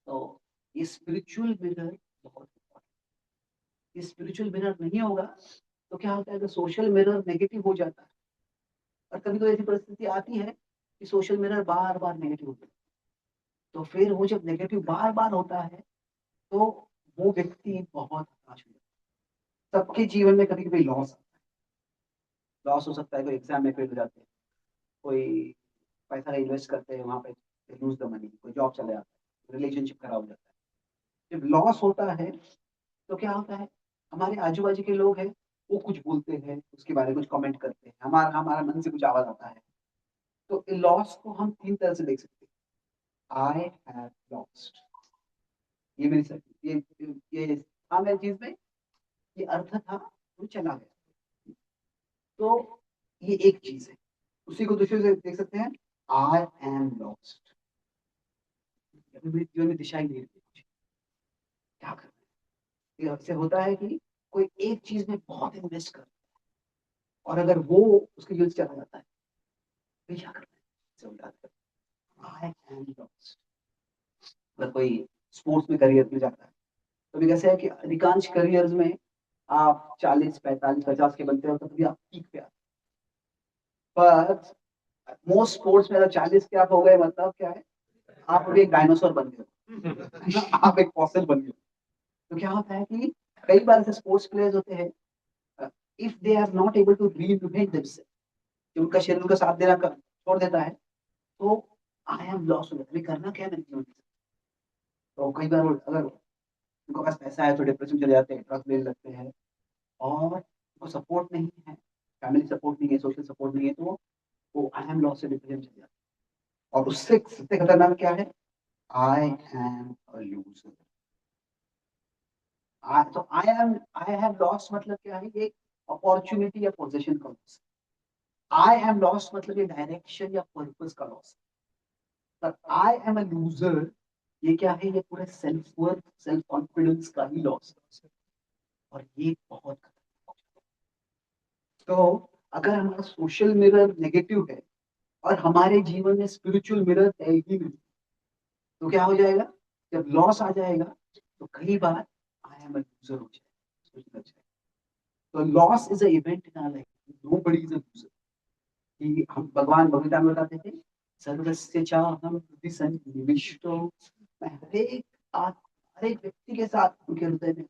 तो ये स्पिरिचुअल मिरर बहुत इम्पोर्टेंट। ये स्पिरिचुअल मिरर नहीं होगा तो क्या होता है, अगर सोशल मिरर नेगेटिव हो जाता है, और कभी तो ऐसी परिस्थिति आती है कि सोशल मिरर बार बार नेगेटिव होता है, तो फिर वो जब नेगेटिव बार बार होता है तो वो व्यक्ति बहुत हताश हो जाता है। सबके जीवन में कभी कभी लॉस, लॉस हो सकता है, कोई एग्जाम में फेल हो जाते हैं, कोई पैसा इन्वेस्ट करते हैं वहां पे लूज द मनी, कोई जॉब चले जाता है, रिलेशनशिप खराब हो जाता है। जब लॉस होता है तो क्या होता है, हमारे आजू बाजू के लोग हैं वो कुछ बोलते हैं, उसके बारे में कुछ कमेंट करते हैं, हमारा हमारा मन से कुछ आवाज आता है। तो लॉस को हम तीन तरह से देख सकते हैं। आई हैव लॉस्ट, ये मेरी सक- ये था मेरी चीज में, ये अर्थ था, वो चला गया। तो ये एक चीज है। उसी को दूसरे से देख सकते हैं, आई एम लॉस्ट, मेरे जीवन में दिशा ही नहीं रहती, मुझे क्या करना है। ये अक्सर होता है कि कोई एक चीज में बहुत इन्वेस्ट कर, और अगर वो उसके यूज चला जाता है तो क्या करना है, इसे याद कर, आई एम लॉस्ट। अगर कोई स्पोर्ट्स में करियर में जाता है तो अभी कैसे है कि अधिकांश करियर्स में आप 40, 45, 50 के बनते हो तो तभी आप पीक पे आते हो। पर मोस्ट स्पोर्ट्स में अगर 40 के आप हो गए मतलब क्या है, आप अभी एक डायनासोर बन गए हो आप एक फॉसिल बन गए हो। तो क्या होता है कि कई बार ऐसे स्पोर्ट्स प्लेयर्स होते हैं, if they are not able to reinvent themself, कि उनका शरीर उनका साथ देना छोड़ देता है, तो आई एम लॉस्ट हो जाता है, अभी करना क्या है मेरे जीवन में। तो कई बार अगर उनके पास पैसा है तो डिप्रेशन चले जाते हैं, ड्रग्स लेने लगते हैं, और उनको सपोर्ट नहीं है, फैमिली सपोर्ट नहीं है, सोशल सपोर्ट नहीं है, तो वो आई एम लॉस्ट से डिप्रेशन चले जाते हैं। और उससे सबसे खतरनाक क्या है, आई एम अ लूजर। तो आई हैव लॉस्ट मतलब क्या है, ये अपॉर्चुनिटी या पोजीशन का लॉस। आई एम लॉस्ट मतलब ये डायरेक्शन या पर्पस का लॉस। पर आई एम अ लूजर, ये क्या है, ये पूरे सेल्फ वर्थ, सेल्फ कॉन्फिडेंस का ही लॉस है। और ये बहुत खतरनाक है। तो अगर हमारा सोशल मिरर नेगेटिव है और हमारे जीवन में स्पिरिचुअल मिरर है ही नहीं, तो क्या हो जाएगा, जब लॉस आ जाएगा तो कई बार आई एम अ लूजर हो जाएगा। तो loss is a event in our life, nobody is a loser. कि हम भगवान भगवता में बताते थे, सर्वस्य चाहम हृदि सन्निविष्टो, मैं हर एक व्यक्ति के साथ उनके हृदय में।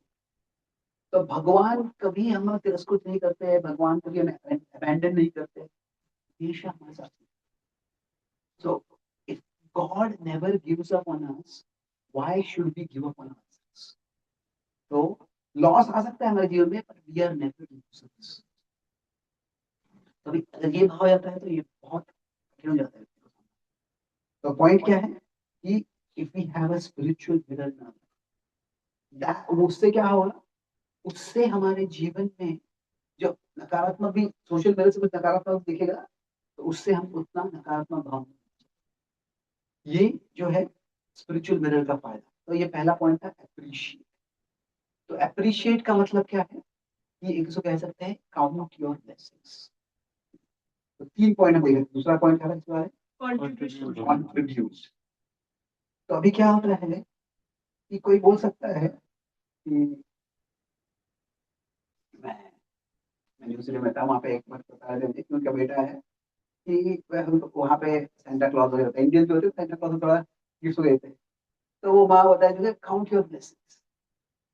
तो भगवान कभी हमें तिरस्कृत नहीं करते, भगवान कभी हमें अबैंडन नहीं करते, हमेशा हमारे साथ। So if God never gives up on us, why should we give up on ourselves? तो लॉस आ सकता है हमारे जीवन में, पर वी आर नेवर लूजर्स। कभी अगर ये भाव जाता है तो ये बहुत कठिन हो जाता है। तो पॉइंट क्या है कि if we have a spiritual mirror now, उससे क्या होगा, उससे हमारे जीवन में जो नकारात्मक भी, सोशल मिरर से कुछ नकारात्मक दिखेगा तो उससे हम उतना नकारात्मक भाव, ये जो है स्पिरिचुअल मिरर का फायदा। तो ये पहला पॉइंट था, अप्रिशिएट। तो अप्रिशिएट का मतलब क्या है, ये एक कह सकते हैं काउंट योर ब्लेसिंग्स। तो 3 पॉइंट हम देखें, दूसरा पॉइंट था इस बारे कॉन्ट्रीब्यूट। तो अभी क्या होता है कि कोई बोल सकता है कि मैं मैं न्यूजीलैंड में था, वहाँ पे एक बार बताया था कि उनका बेटा है कि वहाँ पे सेंटा क्लॉज वगैरह होता है, इंडियन जो होते हैं सेंटा क्लॉज में थोड़ा गिफ्ट गए थे। तो वो माँ बताया मुझे काउंट योर ब्लेसिंग्स।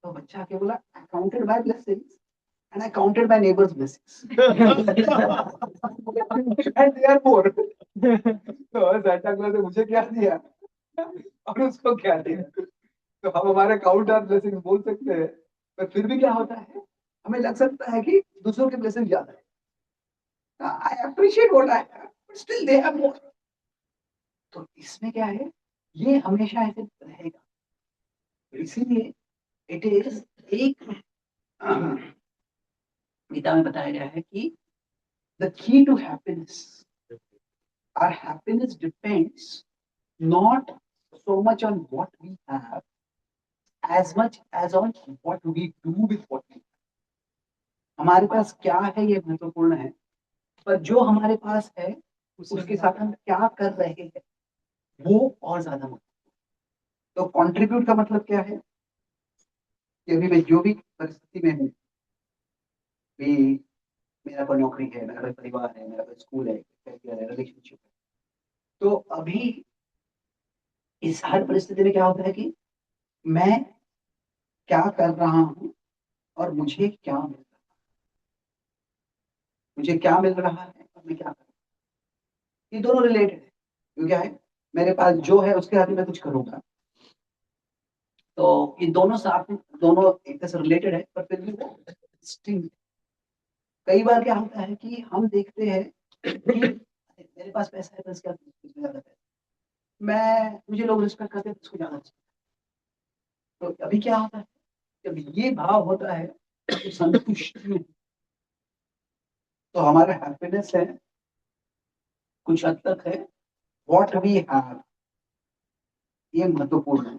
तो बच्चा आके बोला, I counted my blessings and I counted my neighbor's blessings. And they are more. तो Santa Claus ने मुझे क्या दिया और उसको क्या दिया। तो हम हमारे काउंट और ब्लेसिंग्स बोल सकते हैं, पर फिर भी क्या होता है, हमें लग सकता है कि दूसरों के ब्लेसिंग ज्यादा है। I appreciate what I have, but still they have more. तो इसमें क्या है, ये हमेशा ऐसे रहेगा। तो इसीलिए इट इज एक गीता में बताया गया है कि the key to happiness, our happiness depends not so much on what we have as much as on what we do with what we have. हमारे पास क्या है ये महत्वपूर्ण है, पर जो हमारे पास है उसके साथ हम क्या कर रहे हैं वो और ज्यादा महत्वपूर्ण। तो कंट्रीब्यूट का मतलब क्या है कि अभी मैं जो भी परिस्थिति में हूँ, भी मेरा कोई नौकरी है, मेरा कोई परिवार है, मेरा कोई स्कूल है, करियर है, रिलेशनशिप है, तो अभी इस हर परिस्थिति में क्या होता है कि मैं क्या कर रहा हूँ और मुझे क्या मिल रहा है, मुझे क्या मिल रहा है और मैं क्या कर रहा हूँ, ये दोनों रिलेटेड है। क्यों, क्या है, मेरे पास जो है उसके साथ ही मैं कुछ करूंगा, तो ये दोनों साथ में, दोनों एक तरह से रिलेटेड है, पर फिर भी वो distinct है। कई बार क्या होता है कि हम देखते हैं कि मेरे पास पैसा है तो इसका कुछ ज्यादा पैसा, मैं मुझे लोग रिस्पेक्ट करते हैं तो उसको ज्यादा respect। तो अभी क्या होता है, जब ये भाव होता है तो संतुष्टि में, तो हमारा हैप्पीनेस है कुछ हद तक है व्हाट वी हैव, ये महत्वपूर्ण है।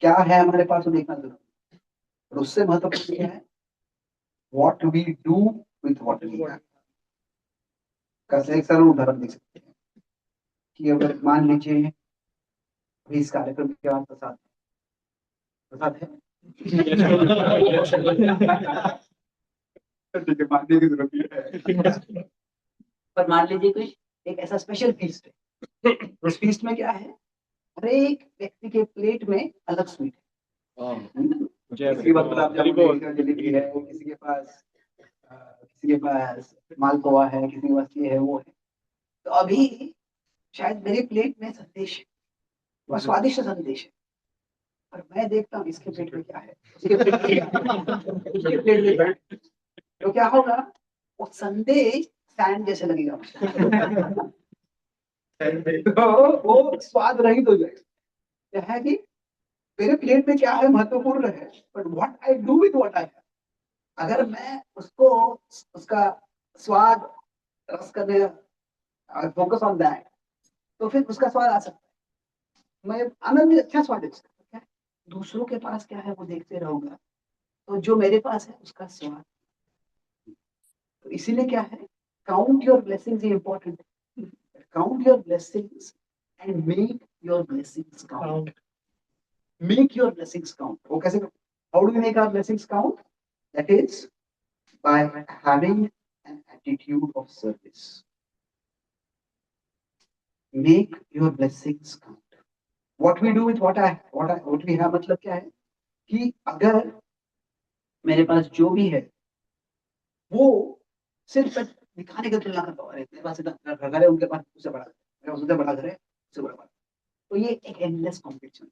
क्या है हमारे पास वो देखना जरूरी है, और उससे महत्वपूर्ण क्या है, what we do with what we have. का एक सरल उदाहरण देख सकते हैं कि अगर मान लीजिए अभी इस कार्यक्रम के बाद प्रसाद है, प्रसाद है। ठीक है, मानने की जरूरत नहीं है। पर मान लीजिए कोई एक ऐसा स्पेशल फीस्ट है, उस फीस्ट में क्या है, हर एक व्यक्ति के प्लेट में अलग स्वीट है ना? किसी के पास गुलाब जामुन है, किसी के पास जलेबी है, किसी के पास मालपुआ है, किसी के पास ये है वो है। तो अभी शायद मेरे प्लेट में संदेश है और स्वादिष्ट संदेश है, और मैं देखता हूँ इसके प्लेट में क्या है, उसके प्लेट में क्या है। तो क्या होगा, वो संदेश सैंड जैसे लगेगा मुझे। तो वो स्वाद रहित हो जाएगा। क्या है कि मेरे प्लेट में क्या है महत्वपूर्ण है, but what I do with what I have, अगर मैं उसको, उसका स्वाद रस करने, फोकस ऑन दैट, तो फिर उसका स्वाद आ सकता है। मैं आनंद भी अच्छा स्वाद है उसका, क्या है? दूसरों के पास क्या है वो देखते रहूंगा, तो जो मेरे पास है उसका स्वाद। तो इसीलिए क्या है, count your blessings is important. Count your blessings and make your blessings count. Make your blessings count. वो कैसे, how do we make our blessings count? That is by having an attitude of service. Make your blessings count. What we do with what we have, मतलब क्या है कि अगर मेरे पास जो भी है वो सिर्फ दिखाने की तुलना करता हूँ, मेरे पास इतना घर है, उनके पास उससे बड़ा, मेरे पास उससे बड़ा घर है, उससे बड़ा, तो ये एक एंडलेस कॉम्पिटिशन।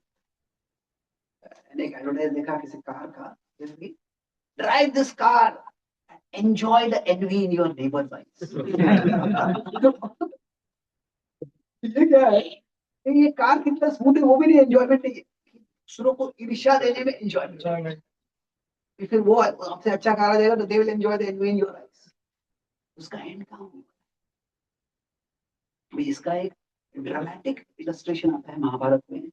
मैंने एक एडवर्टाइज देखा किसी कार का, जैसे कि drive this car, enjoy the envy in your neighbours eyes. ये क्या है कि ये कार कितना स्मूथ है वो भी नहीं, एंजॉयमेंट नहीं है, दूसरों को ईर्ष्या देने में एंजॉयमेंट। फिर वो आपसे अच्छा कार आ जाएगा तो they will enjoy the envy in your eyes. उसका एंड कहाँ होगा? इसका एक ड्रामेटिक इलस्ट्रेशन आता है महाभारत में,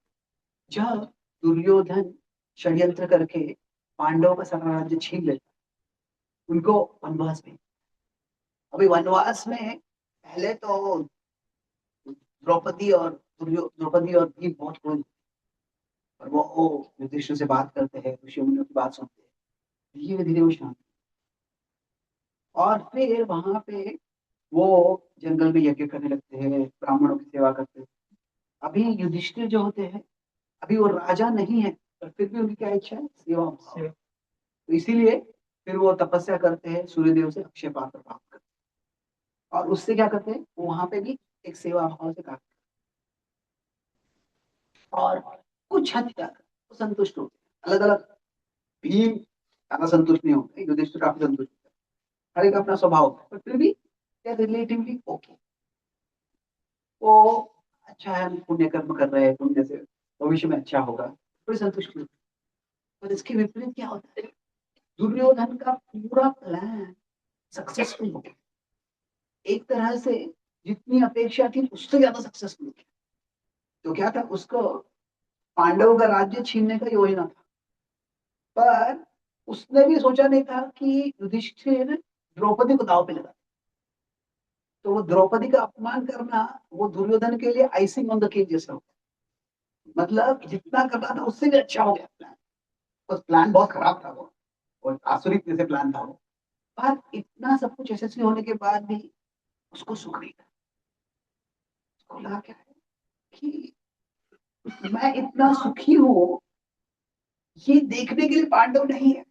जब दुर्योधन षड्यंत्र करके पांडवों का सारा राज्य छीन लेता, उनको वनवास में। अभी वनवास में पहले तो द्रौपदी और भीम बहुत क्रोध, और वो युधिष्ठिर से बात करते हैं, ऋषि मुनियों की बात सुनते हैं, धीरे धीरे वो शांत, और फिर वहां पे वो जंगल में यज्ञ करने लगते हैं, ब्राह्मणों की सेवा करते हैं। अभी युधिष्ठिर जो होते हैं, अभी वो राजा नहीं है, पर फिर भी उनकी क्या इच्छा है, सेवा भाव। तो इसीलिए फिर वो तपस्या करते हैं, सूर्यदेव से अक्षय पात्र प्राप्त करते हैं, और उससे क्या करते हैं, वो वहां पे भी एक सेवा भाव से कार्य, और कुछ हद तक वो संतुष्ट होते हैं। अलग अलग, भीम ज्यादा संतुष्ट नहीं होते, युधिष्ठिर काफी संतुष्ट होते हैं, हर एक अपना स्वभाव होता है, पर फिर भी रिलेटिवली ओके, वो अच्छा है, हम पुण्य कर्म कर रहे हैं, पुण्य से भविष्य में अच्छा होगा, थोड़ी संतुष्टि होती है। पर इसके विपरीत क्या होता है, दुर्योधन का पूरा प्लान सक्सेसफुल हो गया, एक तरह से जितनी अपेक्षा थी उससे ज्यादा सक्सेसफुल हो गया। तो क्या था, उसको पांडवों का राज्य छीनने का योजना था, पर उसने भी सोचा नहीं था कि युधिष्ठिर द्रौपदी को दाव पे लगा। तो वो द्रौपदी का अपमान करना वो दुर्योधन के लिए आइसिंग ऑन द केक जैसा हो, मतलब जितना करना था उससे भी अच्छा हो गया प्लान। बस प्लान बहुत खराब था वो, और आसुरिक जैसे प्लान था वो, पर इतना सब कुछ यशस्वी होने के बाद भी उसको सुख नहीं था। उसको लगा क्या है कि मैं इतना सुखी हूँ, ये देखने के लिए पांडव नहीं है,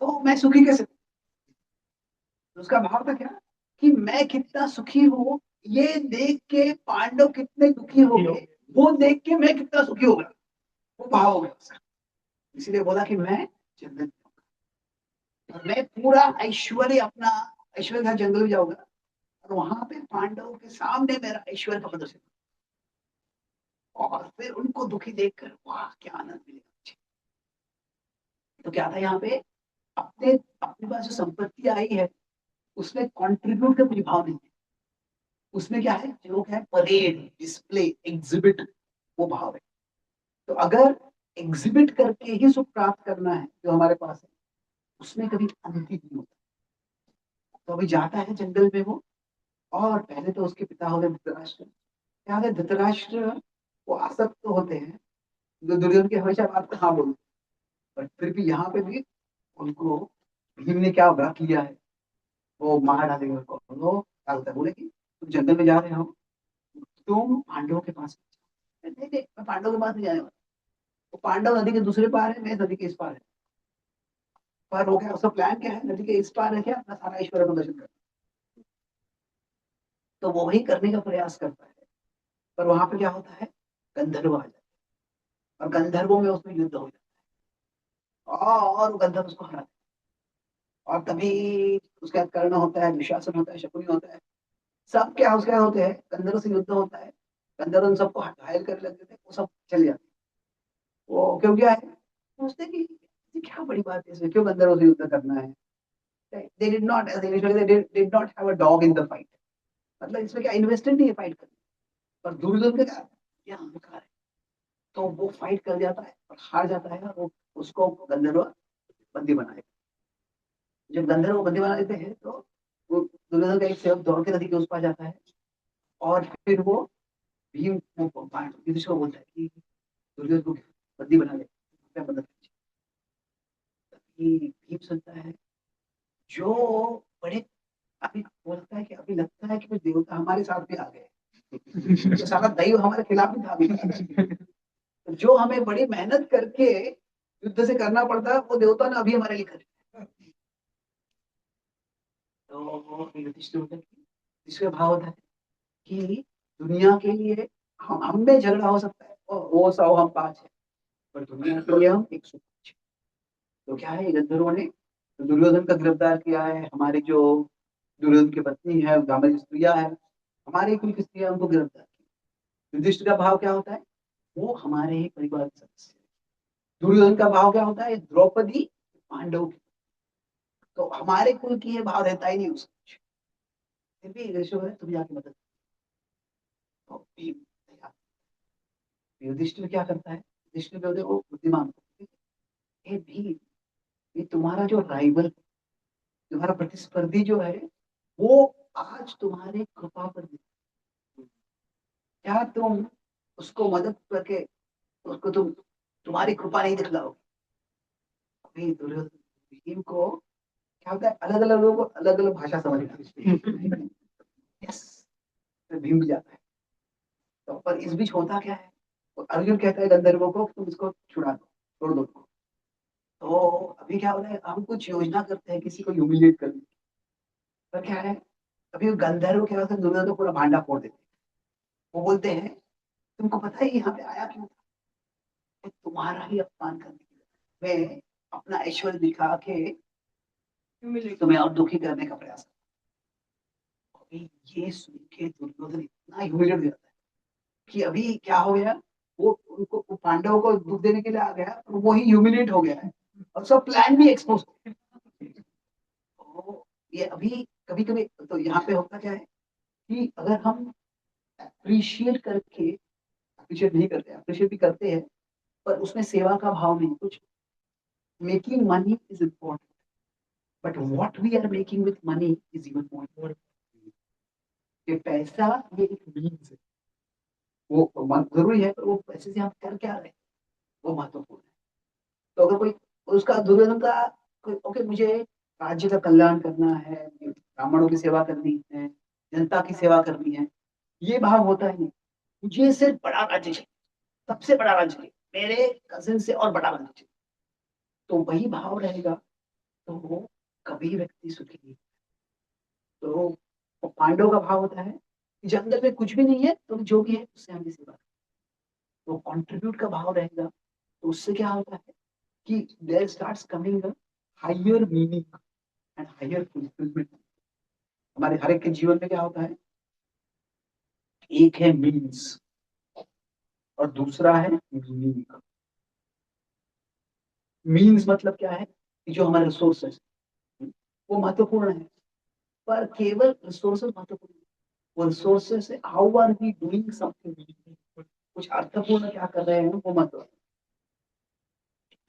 तो मैं सुखी कैसे? तो उसका भाव था क्या कि मैं कितना सुखी हूँ, ये देख के पांडव कितने दुखी हो गए, वो देख के मैं कितना सुखी हो गया, वो भाव हो गया उसका। इसीलिए बोला कि मैं जंगल, और मैं पूरा ऐश्वर्य अपना, ऐश्वर्य का जंगल में जाऊंगा, और वहां पे पांडवों के सामने मेरा ऐश्वर्य का प्रदर्शन, और फिर उनको दुखी देखकर वाह क्या आनंद मिलेगा मुझे। तो क्या था यहाँ पे, अपने अपने पास जो संपत्ति आई है उसमें कंट्रीब्यूट का कोई भाव नहीं है, उसमें क्या है, जो है परेड, डिस्प्ले, एग्जिबिट, वो भाव है। तो अगर एग्जिबिट करके ही सुख प्राप्त करना है जो हमारे पास है, उसमें कभी अंत ही नहीं होता। तो अभी जाता है जंगल में वो, और पहले तो उसके पिता होते धृतराष्ट्र, क्या है, धृतराष्ट्र वो आसक्त होते हैं दुर्योधन की हमेशा बात को हाँ बोलते, पर फिर भी यहाँ पे भी उनको भीम ने क्या व्रत लिया है, वो मार डालेंगे उनको। वो क्या होता है, बोले कि तुम जंगल में जा रहे हो, तुम पांडवों के पास नहीं नहीं, मैं पांडवों के पास नहीं जाने वाला। वो पांडव नदी के दूसरे पार है, मैं नदी के इस पार है। पर वो क्या, उसका प्लान क्या है, नदी के इस पार है क्या, अपना सारा ईश्वर को दर्शन करना। तो वो वही करने का प्रयास करता है। पर वहां पे क्या होता है, गंधर्व आ जाता है, और गंधर्वों में उसमें युद्ध हो जाता है, और वो गंधर्व उसको हरा देता है। और तभी उसके बाद कर्ण होता है, दुशासन होता है, शकुनी होता है, सब क्या उसके बाद होते हैं, गंधर्व से युद्ध होता है। गंधर्व उन सबको घायल करने लग जाते हैं, वो सब चले जाते हैं। वो क्यों क्या है, सोचते हैं कि ये क्या बड़ी बात है, इसमें क्यों गंधर्व से युद्ध करना है। they did not as initially they did not have a dog in the fight, मतलब इसमें क्या इन्वेस्टेड नहीं है फाइट करने। पर दुर्योधन का क्या, ये अहंकार है। तो वो फाइट कर जाता है और हार जाता है, और वो उसको गंधर्व बंदी बनाए। जब गंधर्व को बंदी बना देते हैं तो वो दुर्योधन का एक सेवक दौड़ के नदी के उस पार जाता है, और फिर वो भीम को युधिष्ठिर को बोलता है कि दुर्योधन को बंदी बना ले, क्या मदद कीजिए। तभी भीम सुनता है, जो बड़े, अभी बोलता है कि अभी लगता है कि कुछ देवता हमारे साथ भी आ गए, तो सारा दैव हमारे खिलाफ ही था अभी। तो जो हमें बड़ी मेहनत करके युद्ध से करना पड़ता है, वो देवता ने अभी हमारे लिए कर दिया। तो युधिष्ठिर होता है कि इसका भाव होता है कि दुनिया के लिए हम में झगड़ा हो सकता है, और वो 100 हम 5 है, पर दुनिया के लिए हम 105 है। तो क्या है, गंधर्वों ने दुर्योधन का गिरफ्तार किया है, हमारी जो दुर्योधन की पत्नी है, गांव स्त्रियां है, हमारे कुल की स्त्रियां, उनको गिरफ्तार किया। युधिष्ठिर का भाव क्या होता है, वो हमारे ही परिवार के सदस्य है। दुर्योधन का भाव क्या होता है, द्रौपदी पांडव की, तो हमारे कुल की ये भाव रहता ही नहीं उसका। फिर भी युधिष्ठिर है, तुम जाके मदद करो। तो भीम तैयार। युधिष्ठिर क्या करता है, युधिष्ठिर जो है वो बुद्धिमान होता है। भीम, ये तुम्हारा जो राइवल, तुम्हारा प्रतिस्पर्धी जो है, वो आज तुम्हारे कृपा पर नहीं। क्या तुम उसको मदद करके उसको तुम्हारी कृपा नहीं दिखलाओगे। अभी दुर्योधन भीम को क्या होता है, अलग अलग लोगों को अलग अलग भाषा समझ में आती है। यस, तो भीम भी जाता है। तो पर इस बीच होता क्या है, तो अर्जुन कहता है गंधर्वों को, तुम इसको छुड़ा दो, छोड़ दो उसको। तो अभी क्या हो रहा है, हम कुछ योजना करते हैं किसी को ह्यूमिलिएट करने की। पर क्या है, अभी वो गंधर्व क्या होता है, दुर्योधन को पूरा भांडा फोड़ देते हैं। वो बोलते हैं, तुमको पता है यहाँ पे आया क्यों था, ये तुम्हारा ही अपमान करने के लिए। मैं अपना ऐश्वर्य दिखा के तुम्हें और दुखी करने का प्रयास करता हूं। अभी ये सुन के दुर्योधन इतना ह्यूमिलेट हो जाता है कि अभी क्या हो गया, वो उनको, वो पांडवों को दुख देने के लिए आ गया, और वो ही ह्यूमिलेट हो गया है, और सब प्लान भी एक्सपोज हो गया। तो ये अभी कभी कभी तो यहाँ पे होता क्या है कि अगर हम अप्रिशिएट करके, अप्रिशिएट नहीं करते, अप्रिशिएट भी करते हैं, पर उसमें सेवा का भाव नहीं कुछ। Making money is important, but what we are making with money is even more important. ये पैसा, ये एक मीन्स है, वो जरूरी है, पर वो पैसे से हम कर क्या रहे हैं, वो महत्वपूर्ण है। तो अगर कोई, उसका दुर्योधन का कोई, ओके मुझे राज्य का कल्याण करना है, ब्राह्मणों की सेवा करनी है, जनता की सेवा करनी है, ये भाव होता है नहीं। मुझे सिर्फ बड़ा राज्य चाहिए, सबसे बड़ा राज्य चाहिए, मेरे कजिन से और बड़ा राज्य चाहिए। तो वही भाव रहेगा, तो वो कभी व्यक्ति सुखी नहीं। तो वो पांडव का भाव होता है कि जब अंदर में कुछ भी नहीं है, तो जो भी है उससे हमें सेवा। तो कंट्रीब्यूट का भाव रहेगा, तो उससे क्या होता है कि there starts coming a higher meaning and higher fulfilment. हमारे हर एक के जीवन में क्या होता है, एक है मीन्स और दूसरा है मीनिंग। मीन्स मतलब क्या है कि जो हमारे रिसोर्सेस वो महत्वपूर्ण है, पर केवल रिसोर्सेस महत्वपूर्ण नहीं। वो रिसोर्सेस से how are we doing something meaningful, कुछ अर्थपूर्ण क्या कर रहे हैं, वो महत्व।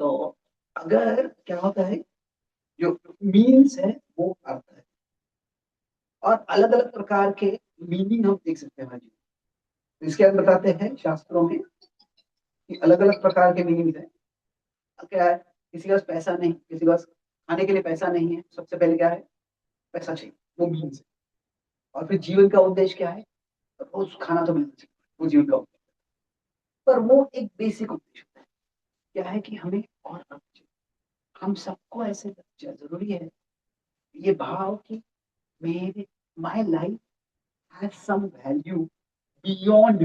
तो अगर क्या होता है, जो मीन्स है वो अर्थ है, और अलग अलग प्रकार के मीनिंग हम देख सकते हैं हमारे जीवन में। इसके अंदर बताते हैं शास्त्रों में कि अलग अलग प्रकार के मीनिंग्स है। क्या है, किसी के पास पैसा नहीं, किसी के पास खाने के लिए पैसा नहीं है, सबसे पहले क्या है, पैसा चाहिए, वो मीन्स है। और फिर जीवन का उद्देश्य क्या है, रोज खाना तो मिलना चाहिए, वो जीवन का उद्देश्य। पर वो एक बेसिक उद्देश्य होता है, क्या है कि हमें और करना चाहिए। हम सबको ऐसे जरूरी है ये भाव कि मेरे my life has some value beyond.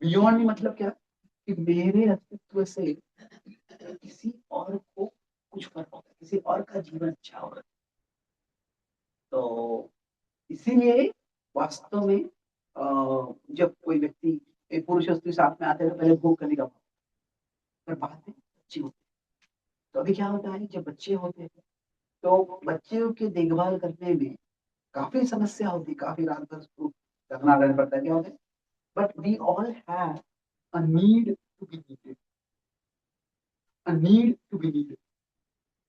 Beyond मतलब क्या, कि मेरे अस्तित्व से किसी और को कुछ फर्क होगा, किसी और का जीवन अच्छा होगा। तो इसीलिए वास्तव में जब कोई व्यक्ति, एक पुरुष और स्त्री साथ में आते हैं तो पहले भोग करने का भाव, पर बाद में बच्चे होते हैं। तो अभी क्या होता है, जब बच्चे होते हैं तो बच्चों की देखभाल करने में काफी समस्या होती है, काफी रात भर उसको जगना रहना पड़ता है, क्या होता है, but we all have a need to be needed, a need to be needed.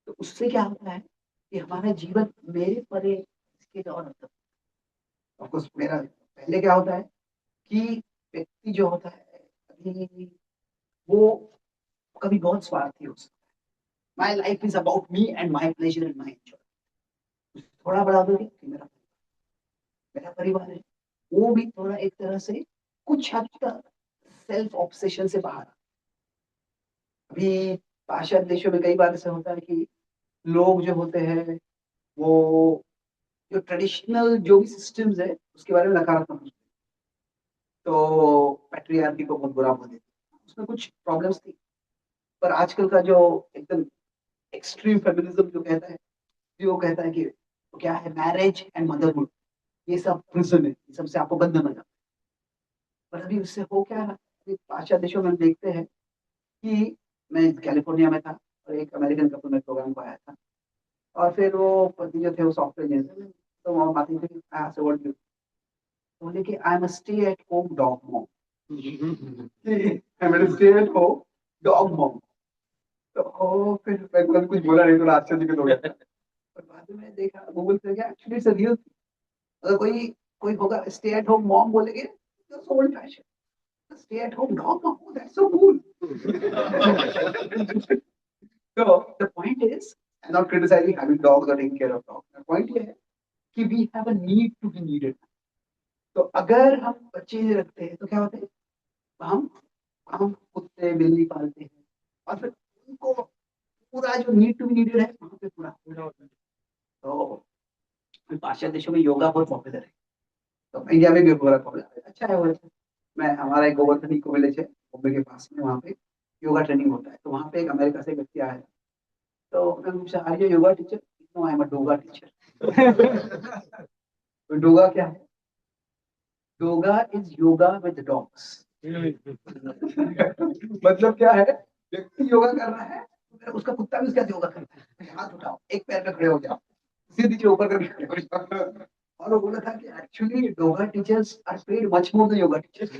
तो उससे क्या होता है कि हमारा जीवन मेरे परे इसके और अंतर। ऑफकोर्स मेरा पहले क्या होता है कि व्यक्ति जो होता है अभी वो कभी बहुत स्वार्थी हो सकता है। My life is about me and my pleasure and my enjoy. थोड़ा बड़ा हो गया कि मेरा परिवार है, वो भी थोड़ा एक तरह से कुछ हद तक सेल्फ ऑब्सेशन से बाहर आ। अभी पाश्चात्य देशों में कई बार ऐसा होता है कि लोग जो होते हैं वो जो ट्रेडिशनल जो भी सिस्टम्स है उसके बारे में नकारात्मक सोचते हैं। तो पैट्रियार्की को बहुत बुरा बोल देते हैं, उसमें कुछ प्रॉब्लम्स थी। पर आजकल का जो एकदम एक्सट्रीम फेमिनिज्म जो कहता है, जो कहता है कि तो क्या है, मैरिज एंड मदरहुड ये सब प्रिजन है, ये सबसे आपको बंधन हो जाता है। पर अभी उससे हो क्या रहा है, अभी पाश्चात्य देशों में हम देखते हैं कि मैं कैलिफोर्निया में था और एक अमेरिकन कपल में प्रोग्राम को आया था, और फिर वो पति जो थे वो सॉफ्टवेयर इंजीनियर, तो वो बातें थी से वर्ड बोले कि I am stay at home dog mom, I am stay at home dog mom. तो फिर मैं कुछ बोला नहीं, थोड़ा आश्चर्य हो गया। पर बाद में देखा गूगल पे, क्या एक्चुअली इट्स अ रियल। अगर कोई कोई होगा स्टे एट होम मॉम बोलेंगे that's old fashion, stay at home dog mom that's so cool. So the point is, I'm not criticizing having dogs or taking care of dogs. The point ये है कि we have a need to be needed. तो अगर हम बच्चे रखते हैं तो क्या होता है, हम हम कुत्ते बिल्ली पालते हैं और फिर उनको पूरा जो नीड टू बी नीडेड है वहाँ पे पूरा पूरा होता है। तो पाश्चात्य देशों में योगा बहुत पॉपुलर है, तो इंडिया में भी बहुत पॉपुलर है, अच्छा है वो। मैं हमारा एक गोवर्धन को विलेज है मुंबई के पास में, वहाँ पे योगा ट्रेनिंग होता है। तो वहाँ पे एक अमेरिका से व्यक्ति आया है, तो मैं पूछा are you yoga teacher, no I am a doga teacher. तो डोगा क्या है, doga is yoga with dogs. मतलब क्या है, व्यक्ति योगा कर रहा है तो उसका कुत्ता भी उसका योगा करता है, हाथ उठाओ एक पैर पे खड़े हो जाओ, सीधे नीचे ऊपर करके खड़े हो जाओ। और वो बोला था कि actually yoga teachers are paid much more than yoga teachers.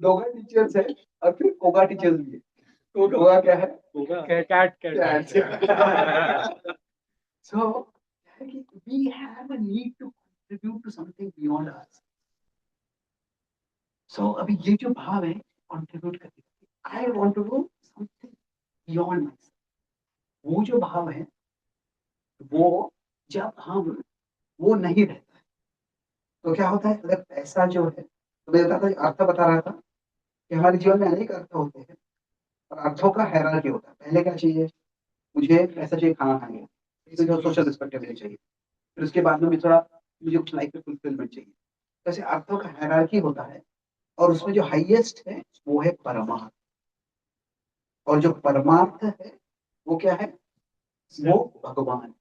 Yoga teachers है और फिर कोगा टीचर्स भी है। तो कोगा क्या है, cat. So we have a need to contribute to something beyond us. So अभी ये जो भाव है contribute करने का, I want to do something beyond myself, वो जो भाव है वो जब हम वो नहीं रहता है तो क्या होता है, अगर पैसा जो है, तो मैं बता था अर्थ बता रहा था कि हमारे जीवन में अनेक अर्थ होते हैं और अर्थों का हायरार्की होता है। पहले क्या चाहिए, मुझे पैसा चाहिए खाना खाने के लिए, सोशल रिस्पेक्टेबिलिटी चाहिए, फिर उसके बाद में थोड़ा मुझे कुछ लाइफ में फुलफिलमेंट चाहिए। जैसे अर्थों का हायरार्की होता है और उसमें जो हाईएस्ट है वो है परमार्थ। और जो परमार्थ है वो क्या है, वो भगवान।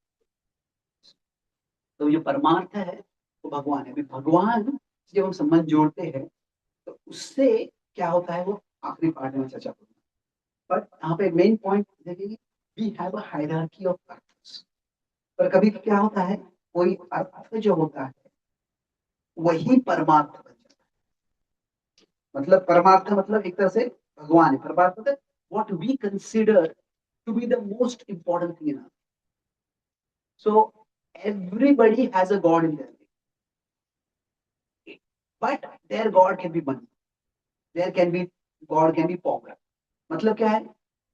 तो जो परमार्थ है वो भगवान है। अभी भगवान से जब हम संबंध जोड़ते हैं तो उससे क्या होता है, वो आखिरी पार्ट में चर्चा करूंगा। बट यहाँ पे मेन पॉइंट देखिए, we have a hierarchy of अर्थ्स। पर कभी क्या होता है, कोई अर्थ जो होता है वही परमार्थ बन जाता है। मतलब परमार्थ मतलब एक तरह से भगवान है, परमार्थ मतलब what we consider to be the most important thing in our life. So everybody has a God in their life, but their God can be money, there can be God can be power. मतलब क्या है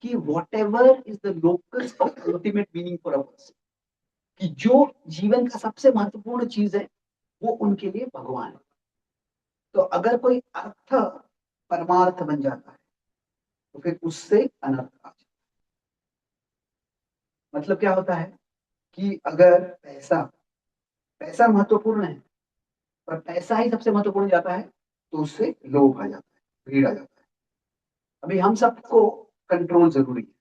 कि whatever is the locus of ultimate meaning for a person, कि जो जीवन का सबसे महत्वपूर्ण चीज है वो उनके लिए भगवान है। तो अगर कोई अर्थ परमार्थ बन जाता है तो फिर उससे अनर्थ आ जाता है। मतलब क्या होता है कि अगर पैसा पैसा महत्वपूर्ण है पर पैसा ही सबसे महत्वपूर्ण जाता है तो उससे लोभ आ जाता है, भीड़ आ जाता है। अभी हम सबको कंट्रोल जरूरी है।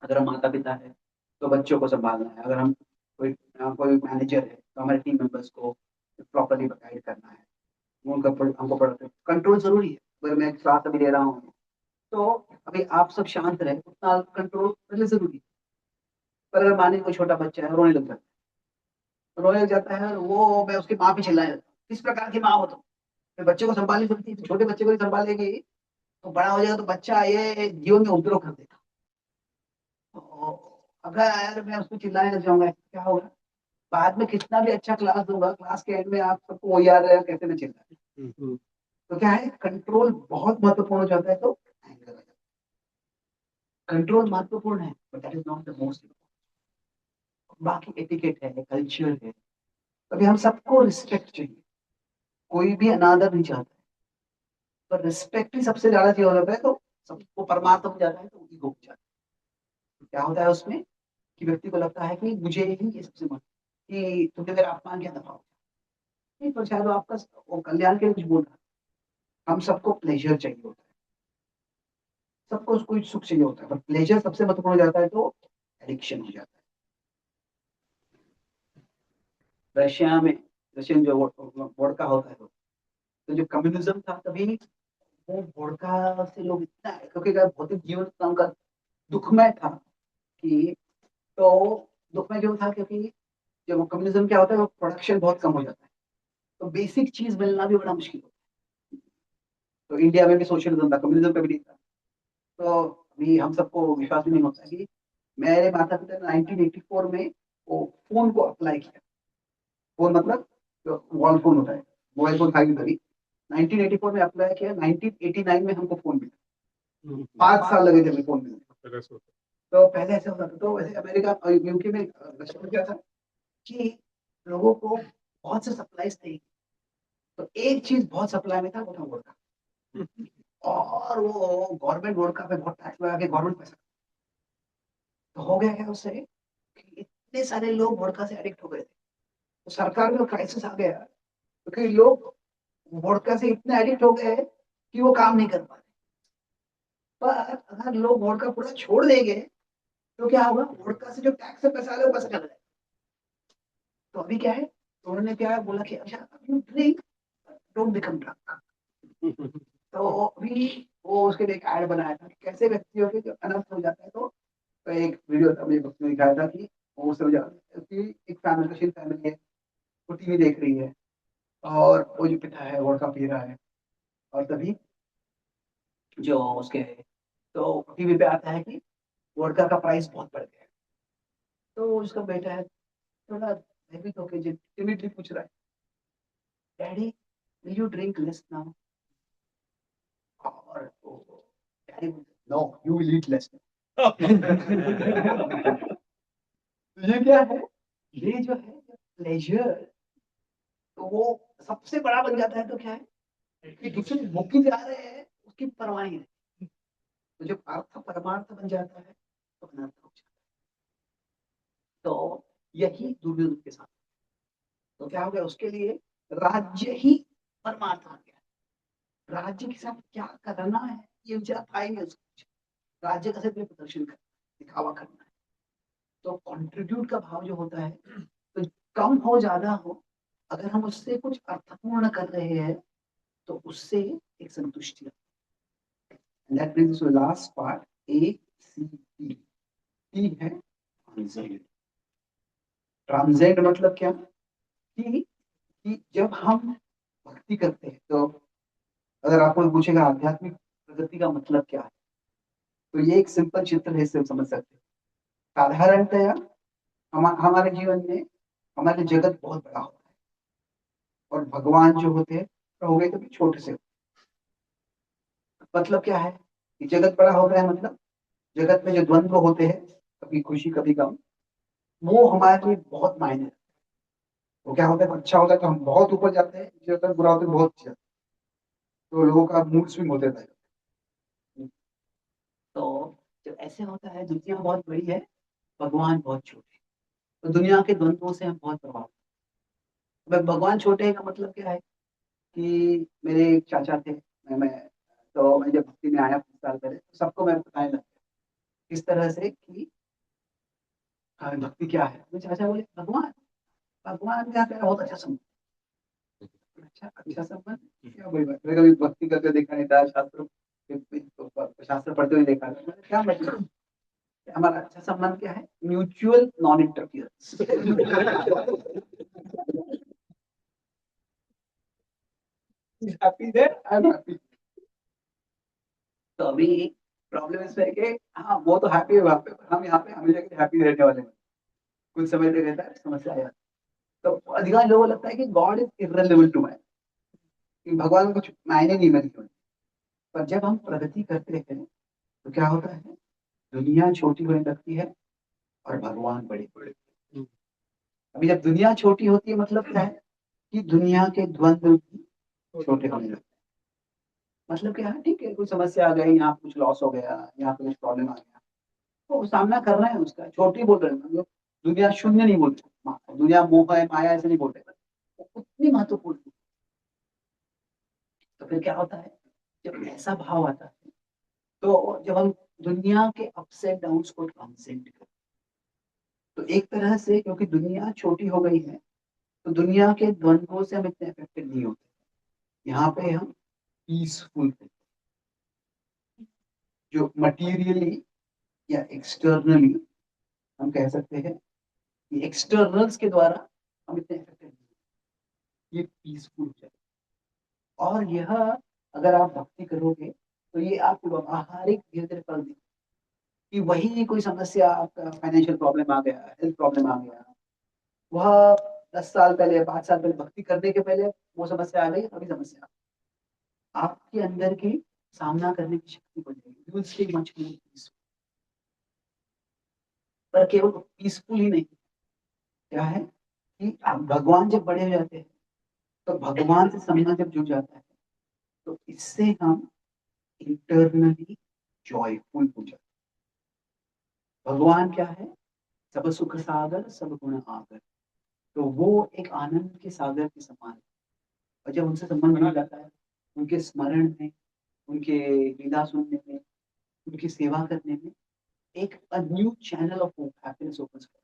अगर हम माता पिता है तो बच्चों को संभालना है, अगर हम कोई कोई मैनेजर है तो हमारे टीम मेंबर्स को प्रॉपरली गाइड करना है, उनका हमको कंट्रोल जरूरी है। अगर मैं क्लास अभी ले रहा हूँ तो अभी आप सब शांत रहे उतना कंट्रोल पहले जरूरी है। पर अगर माने कोई छोटा बच्चा है रोने लग जाता है, रोने लग जाता है और वो मैं उसकी माँ पे चिल्लाने लगता हूँ, किस प्रकार की माँ हो तुम, तो बच्चे को संभाल नहीं सकती, तो छोटे बच्चे को ही संभालेगी तो बड़ा हो जाएगा तो बच्चा ये जीवन में उपद्रव कर देगा। तो अगर मैं उसको चिल्लाने लग जाऊंगा क्या होगा, बाद में कितना भी अच्छा क्लास दूंगा, क्लास के एंड में आप सबको वो याद रहेगा कैसे मैं चिल्ला। तो क्या है, कंट्रोल बहुत महत्वपूर्ण हो जाता है। तो एंगर आ जाता है। कंट्रोल महत्वपूर्ण है but that is not the most. बाकी एटिकेट है, कल्चर है। अभी हम सबको रिस्पेक्ट चाहिए, कोई भी अनादर नहीं चाहता है, पर रिस्पेक्ट ही सबसे ज्यादा चाहिए हो जाता है तो सबको परमात्मा हो जाता है तो ईगो हो जाता है। क्या होता है उसमें कि व्यक्ति को लगता है कि मुझे ही ये सबसे महत्व, कि तुमने मेरा अपमान किया दफा हो। नहीं, पर शायद वो आपका वो कल्याण के लिए कुछ बोल रहा है। हम सबको प्लेजर चाहिए होता है, सबको कुछ सुख चाहिए होता है, पर प्लेजर सबसे महत्वपूर्ण हो जाता है तो एडिक्शन हो जाता है। रशिया में रशियन जो वोडका होता है, तो जो कम्युनिज्म था तभी वो वोडका से लोग इतना, क्योंकि भौतिक जीवन इतना उनका दुखमय था कि, तो दुखमय क्यों था क्योंकि जब कम्युनिज्म क्या होता है वो प्रोडक्शन बहुत कम हो जाता है, तो बेसिक चीज मिलना भी बड़ा मुश्किल होता है। तो इंडिया में भी सोशलिज्म था, कम्युनिज्म का भी नहीं था। तो अभी हम सबको विश्वास भी नहीं होता कि मेरे माता पिता ने 1984 में वो फोन को अप्लाई किया। फोन मतलब जो वॉल फोन होता है, मोबाइल फोन था ही तभी। 1984 में अप्लाई किया, 1989 में हमको फोन मिला। 5 साल लगे थे हमें फोन मिलने। तो पहले ऐसा होता था, तो वैसे अमेरिका और यूके में लक्षण क्या था कि लोगों को बहुत से सप्लाईज थे, तो एक चीज बहुत सप्लाई में था वो था वोडका। और वो गवर्नमेंट वोडका पे बहुत टैक्स लगा के गवर्नमेंट पैसा, तो हो गया क्या उससे कि इतने सारे लोग वोडका से एडिक्ट हो गए थे। तो सरकार में क्राइसिस आ गया क्योंकि लोग वोडका से इतने एडिक्ट हो गए कि वो काम नहीं कर पा रहे। पर अगर लोग वोडका पूरा छोड़ देंगे तो क्या होगा, वोडका से जो टैक्स से पैसा आ रहा है वो पैसा चला जाएगा। तो अभी क्या है, तो उन्होंने क्या बोला कि अच्छा you drink don't become drunk. तो अभी वो उसके लिए एक ऐड बनाया था कि कैसे व्यक्तियों के जो अनर्थ हो जाता है। तो एक वीडियो था मेरे उसमें दिखाया था कि वो समझा कि एक फैमिली, रशियन फैमिली है, वो टीवी देख रही है और वो जो पिता है वोडका पी रहा है, और तभी जो उसके, तो टीवी पे आता है कि वोडका का प्राइस बहुत बढ़ गया है। तो उसका बेटा है थोड़ा भयभीत होकर टिमिडली पूछ रहा है, daddy will you drink less now. और daddy no you will eat less. ये क्या है, ये जो है प्लेजर, तो वो सबसे बड़ा बन जाता है। तो क्या है कि दूसरे भूखी जा रहे हैं उसकी परवाह नहीं रहती। तो जब अर्थ परमार्थ बन जाता है तो अनर्थ हो जाता है। तो यही दुर्योधन के साथ। तो क्या हो गया उसके लिए, राज्य ही परमार्थ बन गया। राज्य के साथ क्या करना है ये विचार था ही नहीं उसको। राज्य का सिर्फ प्रदर्शन करना है, दिखावा करना है। तो कंट्रीब्यूट का भाव जो होता है, तो कम हो ज्यादा हो, अगर हम उससे कुछ अर्थपूर्ण कर रहे हैं तो उससे एक संतुष्टि आती है। That brings us to the last part, A, C, T. T है ट्रांसेंड। ट्रांसेंड मतलब क्या कि जब हम भक्ति करते हैं, तो अगर आपको पूछेगा आध्यात्मिक प्रगति का मतलब क्या है, तो ये एक सिंपल चित्र है, इससे हम समझ सकते हैं। साधारणतया हमारे जीवन में हमारे जगत बहुत बड़ा होता है और भगवान जो होते हैं और हो गई कभी छोटे से। मतलब क्या है कि जगत बड़ा हो गया है, मतलब जगत में जो द्वंद्व होते हैं, कभी खुशी कभी गम, वो हमारे लिए बहुत मायने रखते हैं। वो क्या होता है, अच्छा होता है तो हम बहुत ऊपर जाते हैं, जो होता है बुरा होता है बहुत नीचे जाते हैं। तो लोगों का मूड स्विंग होते रहता है। तो जब ऐसे होता है, दुनिया बहुत बड़ी है, भगवान बहुत छोटे हैं, तो दुनिया के द्वंद्वों से हम बहुत प्रभावित हैं। अब भगवान छोटे हैं का मतलब क्या है कि मेरे एक चाचा थे, मैं तो मैं जब भक्ति में आया 5 साल पहले, तो सबको मैं बताने लगा किस तरह से कि भक्ति क्या है। तो चाचा बोले भगवान, भगवान क्या क्या बहुत अच्छा संबंध। अच्छा अच्छा संबंध क्या, कोई बात, मैंने कभी भक्ति करके देखा नहीं था, शास्त्र पढ़ते हुए देखा था। मैंने क्या मतलब हमारा अच्छा संबंध क्या है, mutual non interference. Happy there, I am happy. तो अभी प्रॉब्लम इसमें है कि हाँ वो तो हैप्पी है वहां पे, पर हम यहाँ पे हमेशा के हैप्पी रहने वाले हैं। कुछ समय तक रहता है, समस्या आ जाती है। तो अधिकांश लोगों को लगता है कि God is irrelevant to man, कि भगवान को कुछ मायने नहीं मेरे जीवन में। पर जब हम प्रगति करते हैं तो क्या होता है, दुनिया छोटी होने लगती है और भगवान बड़े बड़े। अभी जब दुनिया छोटी होती है मतलब क्या है कि दुनिया के द्वंद्व भी छोटे होने लगते हैं। मतलब क्या है, ठीक है कोई समस्या आ गई, यहाँ कुछ लॉस हो गया, यहाँ पे कुछ प्रॉब्लम आ गया, तो सामना करना है उसका, छोटी बोल रहे हैं मतलब दुनिया शून्य नहीं बोलते, दुनिया मोह है माया ऐसे नहीं बोलते, वो उतनी महत्वपूर्ण है। तो फिर क्या होता है, जब ऐसा भाव आता है, तो जब हम दुनिया के अप्स एंड डाउन को ट्रांसेंड करते हैं, तो एक तरह से क्योंकि दुनिया छोटी हो गई है, तो दुनिया के द्वंद्वों से हम इतने अफेक्टेड नहीं होते। यहाँ पे हम पीसफुल, जो मटीरियली या एक्सटर्नली हम कह सकते हैं कि एक्सटर्नल्स के द्वारा हम इतने अफेक्टेड नहीं होते, ये पीसफुल हो जाए। और यह अगर आप भक्ति करोगे तो ये आपको व्यवहारिक धीरे धीरे फल देगा। कि वही कोई समस्या, आपका फाइनेंशियल प्रॉब्लम आ गया, हेल्थ प्रॉब्लम आ गया, वह 10 साल पहले 5 साल पहले भक्ति करने के पहले वो समस्या आ गई, अभी समस्या आपके अंदर की सामना करने की शक्ति बढ़ेगी। You will stay much more peaceful. पर केवल पीसफुल ही नहीं, क्या है कि आप भगवान जब बड़े हो जाते हैं, तो भगवान से संबंध जब जुड़ जाता है, तो इससे हम इंटरनली जॉयफुल हो जाते हैं। भगवान क्या है, सब सुख सागर सब गुण आगर, तो वो एक आनंद के सागर के समान है। और जब उनसे संबंध बना जाता है, उनके स्मरण में, उनके लीला सुनने में, उनकी सेवा करने में, एक new channel of happiness open कर।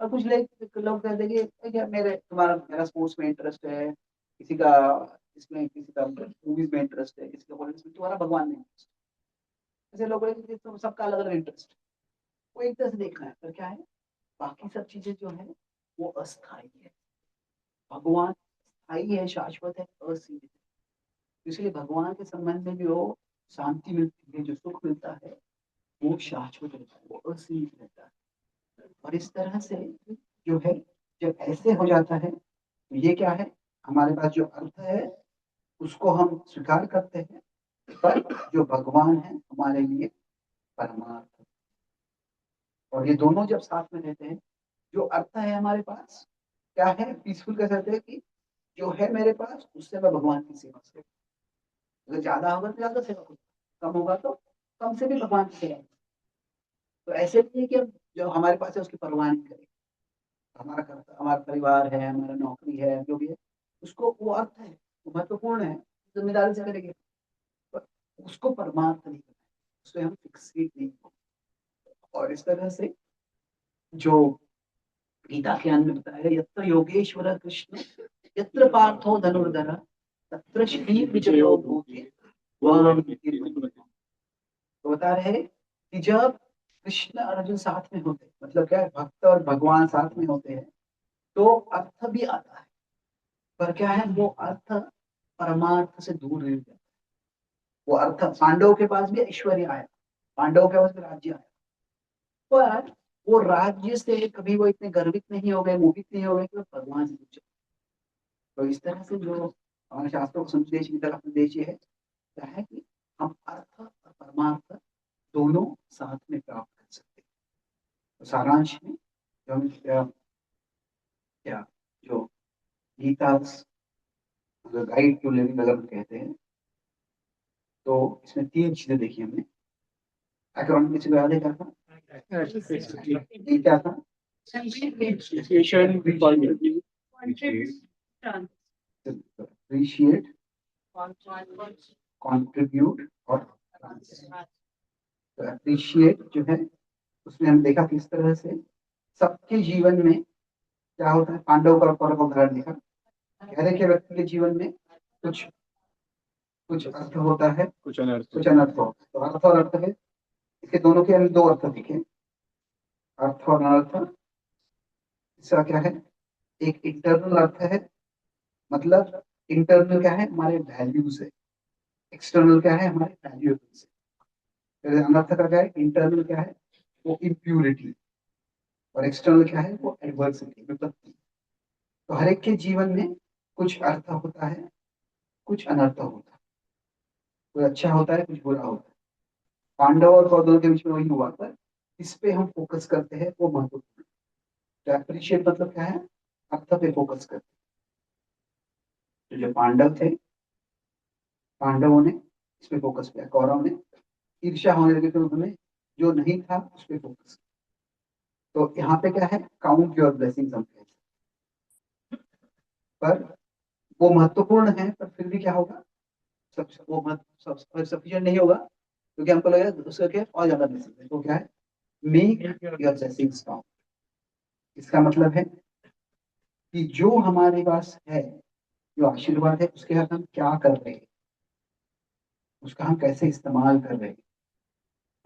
और कुछ लोग लोग कहते हैं कि यार मेरे तुम्हारा मेरा स्पोर्ट्स में इंटरेस्ट है, किसी का इसमें, किसी का मूवीज में इंटरेस्ट है, किसी का पॉलिटिक्स में, तुम्हारा भगवान में इंटरेस्ट। ऐसे लोग बोले कि तो सबका अलग अलग इंटरेस्ट, वो एक तरह से देखना है, पर क्या है, बाकी सब चीजें जो है वो अस्थाई है। भगवान स्थायी है, शाश्वत है, असीमित है। इसलिए भगवान के संबंध में जो शांति मिलती है, जो सुख मिलता है, वो शाश्वत रहता है, वो असीमित रहता है। और इस तरह से जो है, जब ऐसे हो जाता है तो ये क्या है, हमारे पास जो अर्थ है उसको हम स्वीकार करते हैं, पर जो भगवान है हमारे लिए परमार्थ। और ये दोनों जब साथ में रहते हैं, जो अर्थ है हमारे पास, क्या है, पीसफुल कह सकते हैं कि जो है मेरे पास उससे मैं भगवान की सेवा करूँ। अगर ज्यादा होगा तो ज्यादा सेवा करूँ, कम होगा तो कम से भी भगवान की सेवा करूँ। तो ऐसे नहीं है कि हम जो हमारे पास है उसकी परवाह नहीं करें। हमारा कर्ता, हमारा परिवार है, हमारा नौकरी है, जो भी है, उसको वो अर्थ है, वो महत्वपूर्ण है, जिम्मेदारी से करेंगे, पर उसको परमार्थ नहीं करना है, उससे हम फिक्सेट नहीं हो। और इस तरह से जो गीता के अंदर बताया, यत्र योगेश्वर कृष्ण यत्र पार्थो धनुर्धर तत्र श्री विजयो भूति वह तो बता रहे हैं कि जब कृष्ण और अर्जुन साथ में होते हैं, मतलब क्या है, भक्त और भगवान साथ में होते हैं, तो अर्थ भी आता है। पर क्या है, वो अर्थ परमार्थ से दूर नहीं जाता। वो अर्थ, पांडवों के पास भी ऐश्वर्य आया, पांडवों के पास भी राज्य आया, पर वो राज्य से कभी वो इतने गर्वित नहीं हो गए, मोहित नहीं हो गए कि वो भगवान से पूछे। तो इस तरह से जो हमारे शास्त्रों का संदेश की तरफ संदेश ये है क्या है कि हम अर्थ और परमार्थ दोनों साथ में प्राप्त कर सकते हैं। तो सारांश में जो हम क्या जो गीता गाइड टू लिविंग अलग कहते हैं, तो इसमें 3 चीजें देखी हमने। एक्रोनिम किसी को याद है क्या था? ये क्या था? अप्रिशिएट, कंट्रीब्यूट और तो अप्रिशिएट जो है उसमें हम देखा किस तरह से सबके जीवन में क्या होता है। पांडव का कौरव का उदाहरण देखा। हर एक व्यक्ति के जीवन में कुछ कुछ अर्थ होता है, कुछ अनर्थ कुछ अनर्थ होता है। तो अर्थ और अर्थ है, इसके दोनों के हमें 2 अर्थ दिखे, अर्थ और अनर्थ। इसका क्या है? एक इंटरनल अर्थ है, मतलब इंटरनल क्या है? हमारे वैल्यूज है। एक्सटर्नल क्या है? हमारे वैल्यूज है। अनर्थ का क्या है? इंटरनल क्या है? वो इम्प्यूरिटी। और एक्सटर्नल क्या है? वो एडवर्सिटी, विपत्ति। तो हर एक के जीवन में कुछ अर्थ होता है, कुछ अनर्थ होता है। कोई अच्छा होता है, कुछ बुरा होता है। पांडव और कौरवों के बीच में वही हुआ, पर इस पे हम फोकस करते हैं, वो महत्वपूर्ण। तो अप्रिशिएट मतलब क्या है? अर्थ पे फोकस करते हैं। तो जो पांडव थे, पांडवों ने इस पे फोकस किया, कौरव ने ईर्ष्या होने लगी तो उन्होंने जो नहीं था उस पे फोकस किया। तो यहाँ पे क्या है? काउंट योर ब्लेसिंग्स हम कहते हैं। पर वो महत्वपूर्ण है, पर फिर भी क्या होगा? सब वो सफिशिएंट नहीं होगा, क्योंकि हमको लगेगा उसका क्या और ज्यादा ब्लेसिंग है। तो क्या है? Make your blessings count. इसका मतलब है कि जो हमारे पास है, जो आशीर्वाद है, उसके साथ हम क्या कर रहे हैं, उसका हम कैसे इस्तेमाल कर रहे हैं।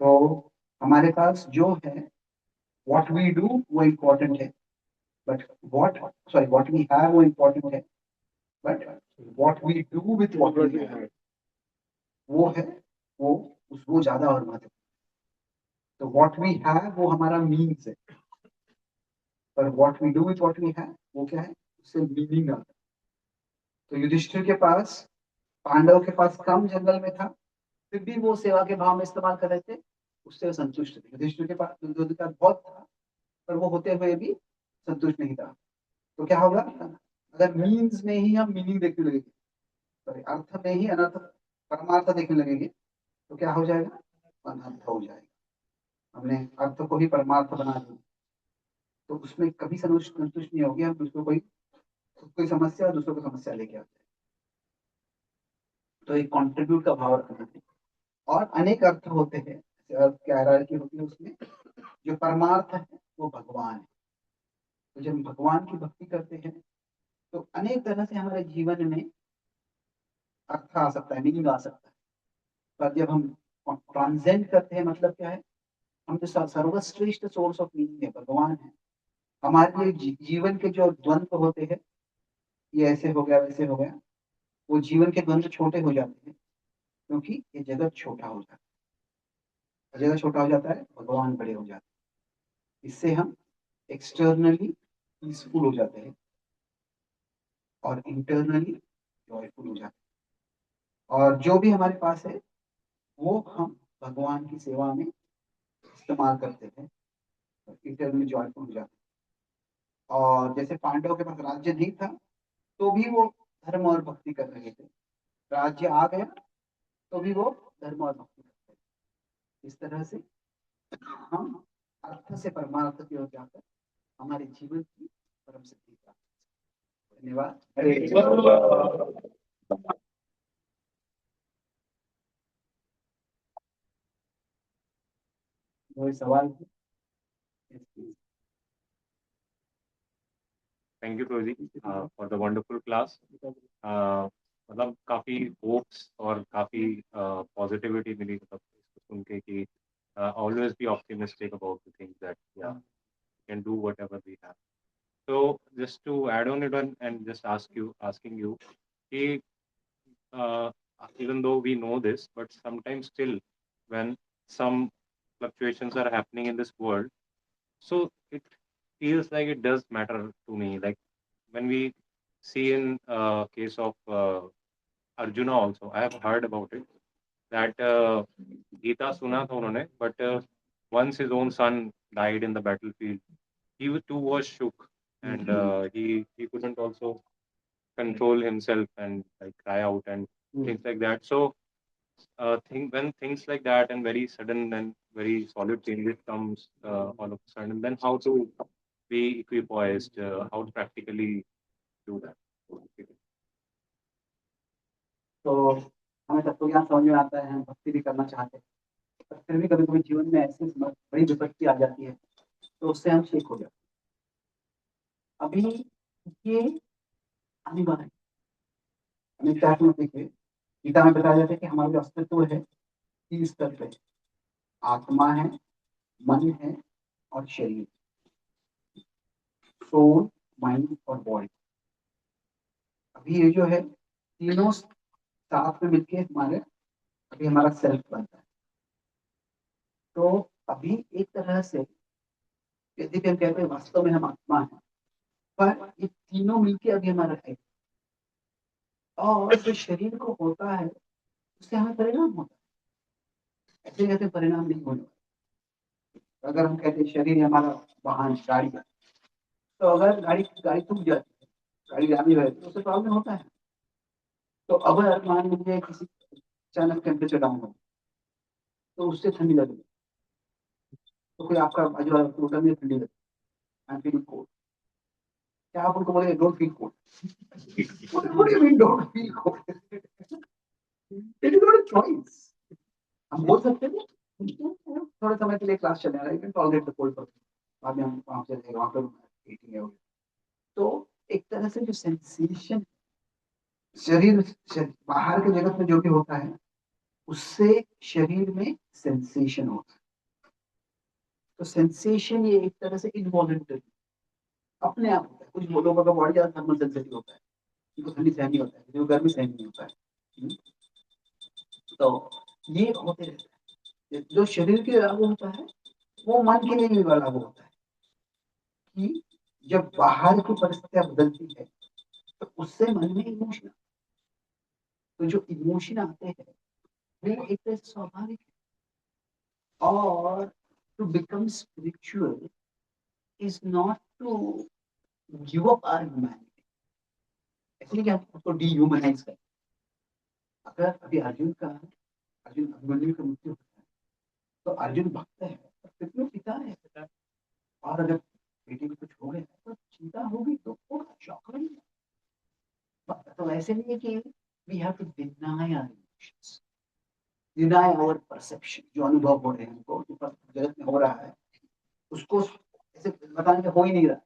तो हमारे पास जो है, व्हाट वी डू वो इम्पोर्टेंट है, बट व्हाट वी हैव वो इम्पोर्टेंट है, but what we do with what we have वो है, वो वो ज्यादा और महत्वपूर्ण। तो व्हाट वी हैव वो हमारा मीन्स है, पर what we do with what we have वो क्या है? उससे मीनिंग आता है। तो युधिष्ठिर के पास, पांडव के पास कम जंगल में था, फिर भी वो सेवा के भाव में इस्तेमाल कर रहे थे, उससे वो संतुष्ट थे। युधिष्ठिर के पास युद्ध का बहुत था, पर वो होते हुए भी संतुष्ट नहीं था। तो क्या होगा? अगर मीन्स में ही हम मीनिंग देखने लगेंगे, सॉरी अर्थ में ही अनर्थ परमार्थ देखने लगेंगे, तो क्या हो जाएगा? अनर्थ हो जाएगा। हमने अर्थ को ही परमार्थ बना दिया, तो उसमें कभी संतुष्ट नहीं होगी। हम दूसरों कोई कोई समस्या और दूसरों को समस्या लेके आते हैं। तो एक कॉन्ट्रीब्यूट का भाव रखना है। और अनेक अर्थ होते हैं, जैसे अर्थ की हायरार्की होती है, उसमें जो परमार्थ है वो भगवान है। तो जब हम भगवान की भक्ति करते हैं, तो अनेक तरह से हमारे जीवन में अर्थ आ सकता है, मीनिंग आ सकता है। पर जब हम ट्रांसेंड करते हैं, मतलब क्या है? हम जो सर्वश्रेष्ठ सोर्स ऑफ मीनिंग है, भगवान है। हमारे लिए जीवन के जो द्वंद्व होते हैं, ये ऐसे हो गया वैसे हो गया, वो जीवन के द्वंद्व छोटे हो जाते हैं, क्योंकि ये जगत छोटा हो जाता है। जगत छोटा हो जाता है, भगवान बड़े हो जाते हैं। इससे हम एक्सटर्नली पीसफुल हो जाते हैं और इंटरनली जॉयफुल हो जाते हैं। और जो भी हमारे पास है, वो हम भगवान की सेवा में इस्तेमाल करते हैं, इंटरनली जॉयफुल हो जाते हैं। और जैसे पांडवों के पास राज्य नहीं था, तो भी वो धर्म और भक्ति कर रहे थे। राज्य आ गया, तो भी वो धर्म और भक्ति करते हैं। इस तरह से हम अर्थ से परमार्थ की ओर जाकर हमारे जीवन की परम सिद्धि प्राप्त करें। धन्यवाद। हरे कृष्ण। कोई सवाल है? थैंक यू रोजी फॉर द वंडरफुल क्लास। मतलब काफ़ी होप्स और काफ़ी पॉजिटिविटी मिली, मतलब इसको सुन के कि always be optimistic about the things that you can do whatever we have. So just to add on it and just asking you, कि, uh, even though we know this, but sometimes still when some fluctuations are happening in this world, so it feels like it does matter to me. Like when we see in case of Arjuna also. I have heard about it that Gita सुना था उन्होंने, but once his own son died in the battlefield, too was shook, and he couldn't also control himself and like cry out and things like that. So when things like that and very sudden and very solid changes comes all of a sudden, then how to be equipoised, how to practically do that. तो हमें तत्वज्ञान समझ में आता है, हम भक्ति भी करना चाहते हैं, पर फिर भी कभी कभी जीवन में ऐसी बड़ी विपत्ति आ जाती है तो उससे हम शेक हो जाते हैं। अभी ये अनिवार्य हमें क्या देखिए, गीता में बताया जाता है कि हमारा जो अस्तित्व है तीन स्तर पे, आत्मा है, मन है और शरीर, सोल, माइंड और बॉडी। अभी ये जो है तीनों साथ में मिलके हमारे अभी हमारा सेल्फ बनता है। तो अभी एक तरह से यदि हम कहते हैं वास्तव में हम आत्मा है, पर ये तीनों मिलके अभी हमारा है, और जो शरीर को होता है उससे हमें परिणाम होता है, ऐसे कहते परिणाम नहीं होने वाले। अगर हम कहते हैं शरीर हमारा वाहन गाड़ी है, तो अगर गाड़ी गाड़ी टूट जाती है, गाड़ी जामी है, तो उससे प्रॉब्लम होता है। तो अगर मान लीजिए किसी अचानक टेम्परेचर डाउन हो तो उससे ठंडी लगेगी, तो कोई आपका बाजू वाला होटल में ठंडी लगेगी, आई एम फीलिंग कोल्ड, क्या आप उनको बोलेंगे don't feel cold? What do you mean don't feel cold? It is not a choice. हम बोल सकते हैं थोड़े समय के लिए क्लास चलने वाला है, लेकिन टॉलरेट द कोल्ड, बाद में हम वहाँ से वहाँ पर हीटिंग है। तो एक तरह से जो सेंसेशन शरीर बाहर के जगत में जो भी होता है उससे शरीर में सेंसेशन होता है। तो सेंसेशन ये एक तरह से इनवॉलंटरी अपने आप होता है। कुछ लोगों का बॉडी ज्यादा थर्मल सेंसिटिव होता है, उनको ठंडी सहन होता है, जो गर्मी सहन नहीं होता है। तो ये होते रहता है। जो शरीर के लागू होता है वो मन के लिए भी लागू होता है कि जब बाहर की परिस्थितियां बदलती है तो उससे मन में इमोशन, तो जो इमोशन आते हैं वो एक तरह से स्वाभाविक है। और to become spiritual is not to give up our humanity, actually क्या उसको डीह्यूमनाइज कर। अगर अभी अर्जुन अभिमन्यु का मृत्यु होता है तो अर्जुन भक्त है, कितने पिता है, और अगर बेटी को कुछ हो गया तो चिंता होगी, तो शौक नहीं है। तो ऐसे नहीं है कि we have to deny our emotions, deny our perception, जो अनुभव हो रहे हैं हमको, जो जगत में हो रहा है उसको ऐसे बताने का हो ही नहीं रहा।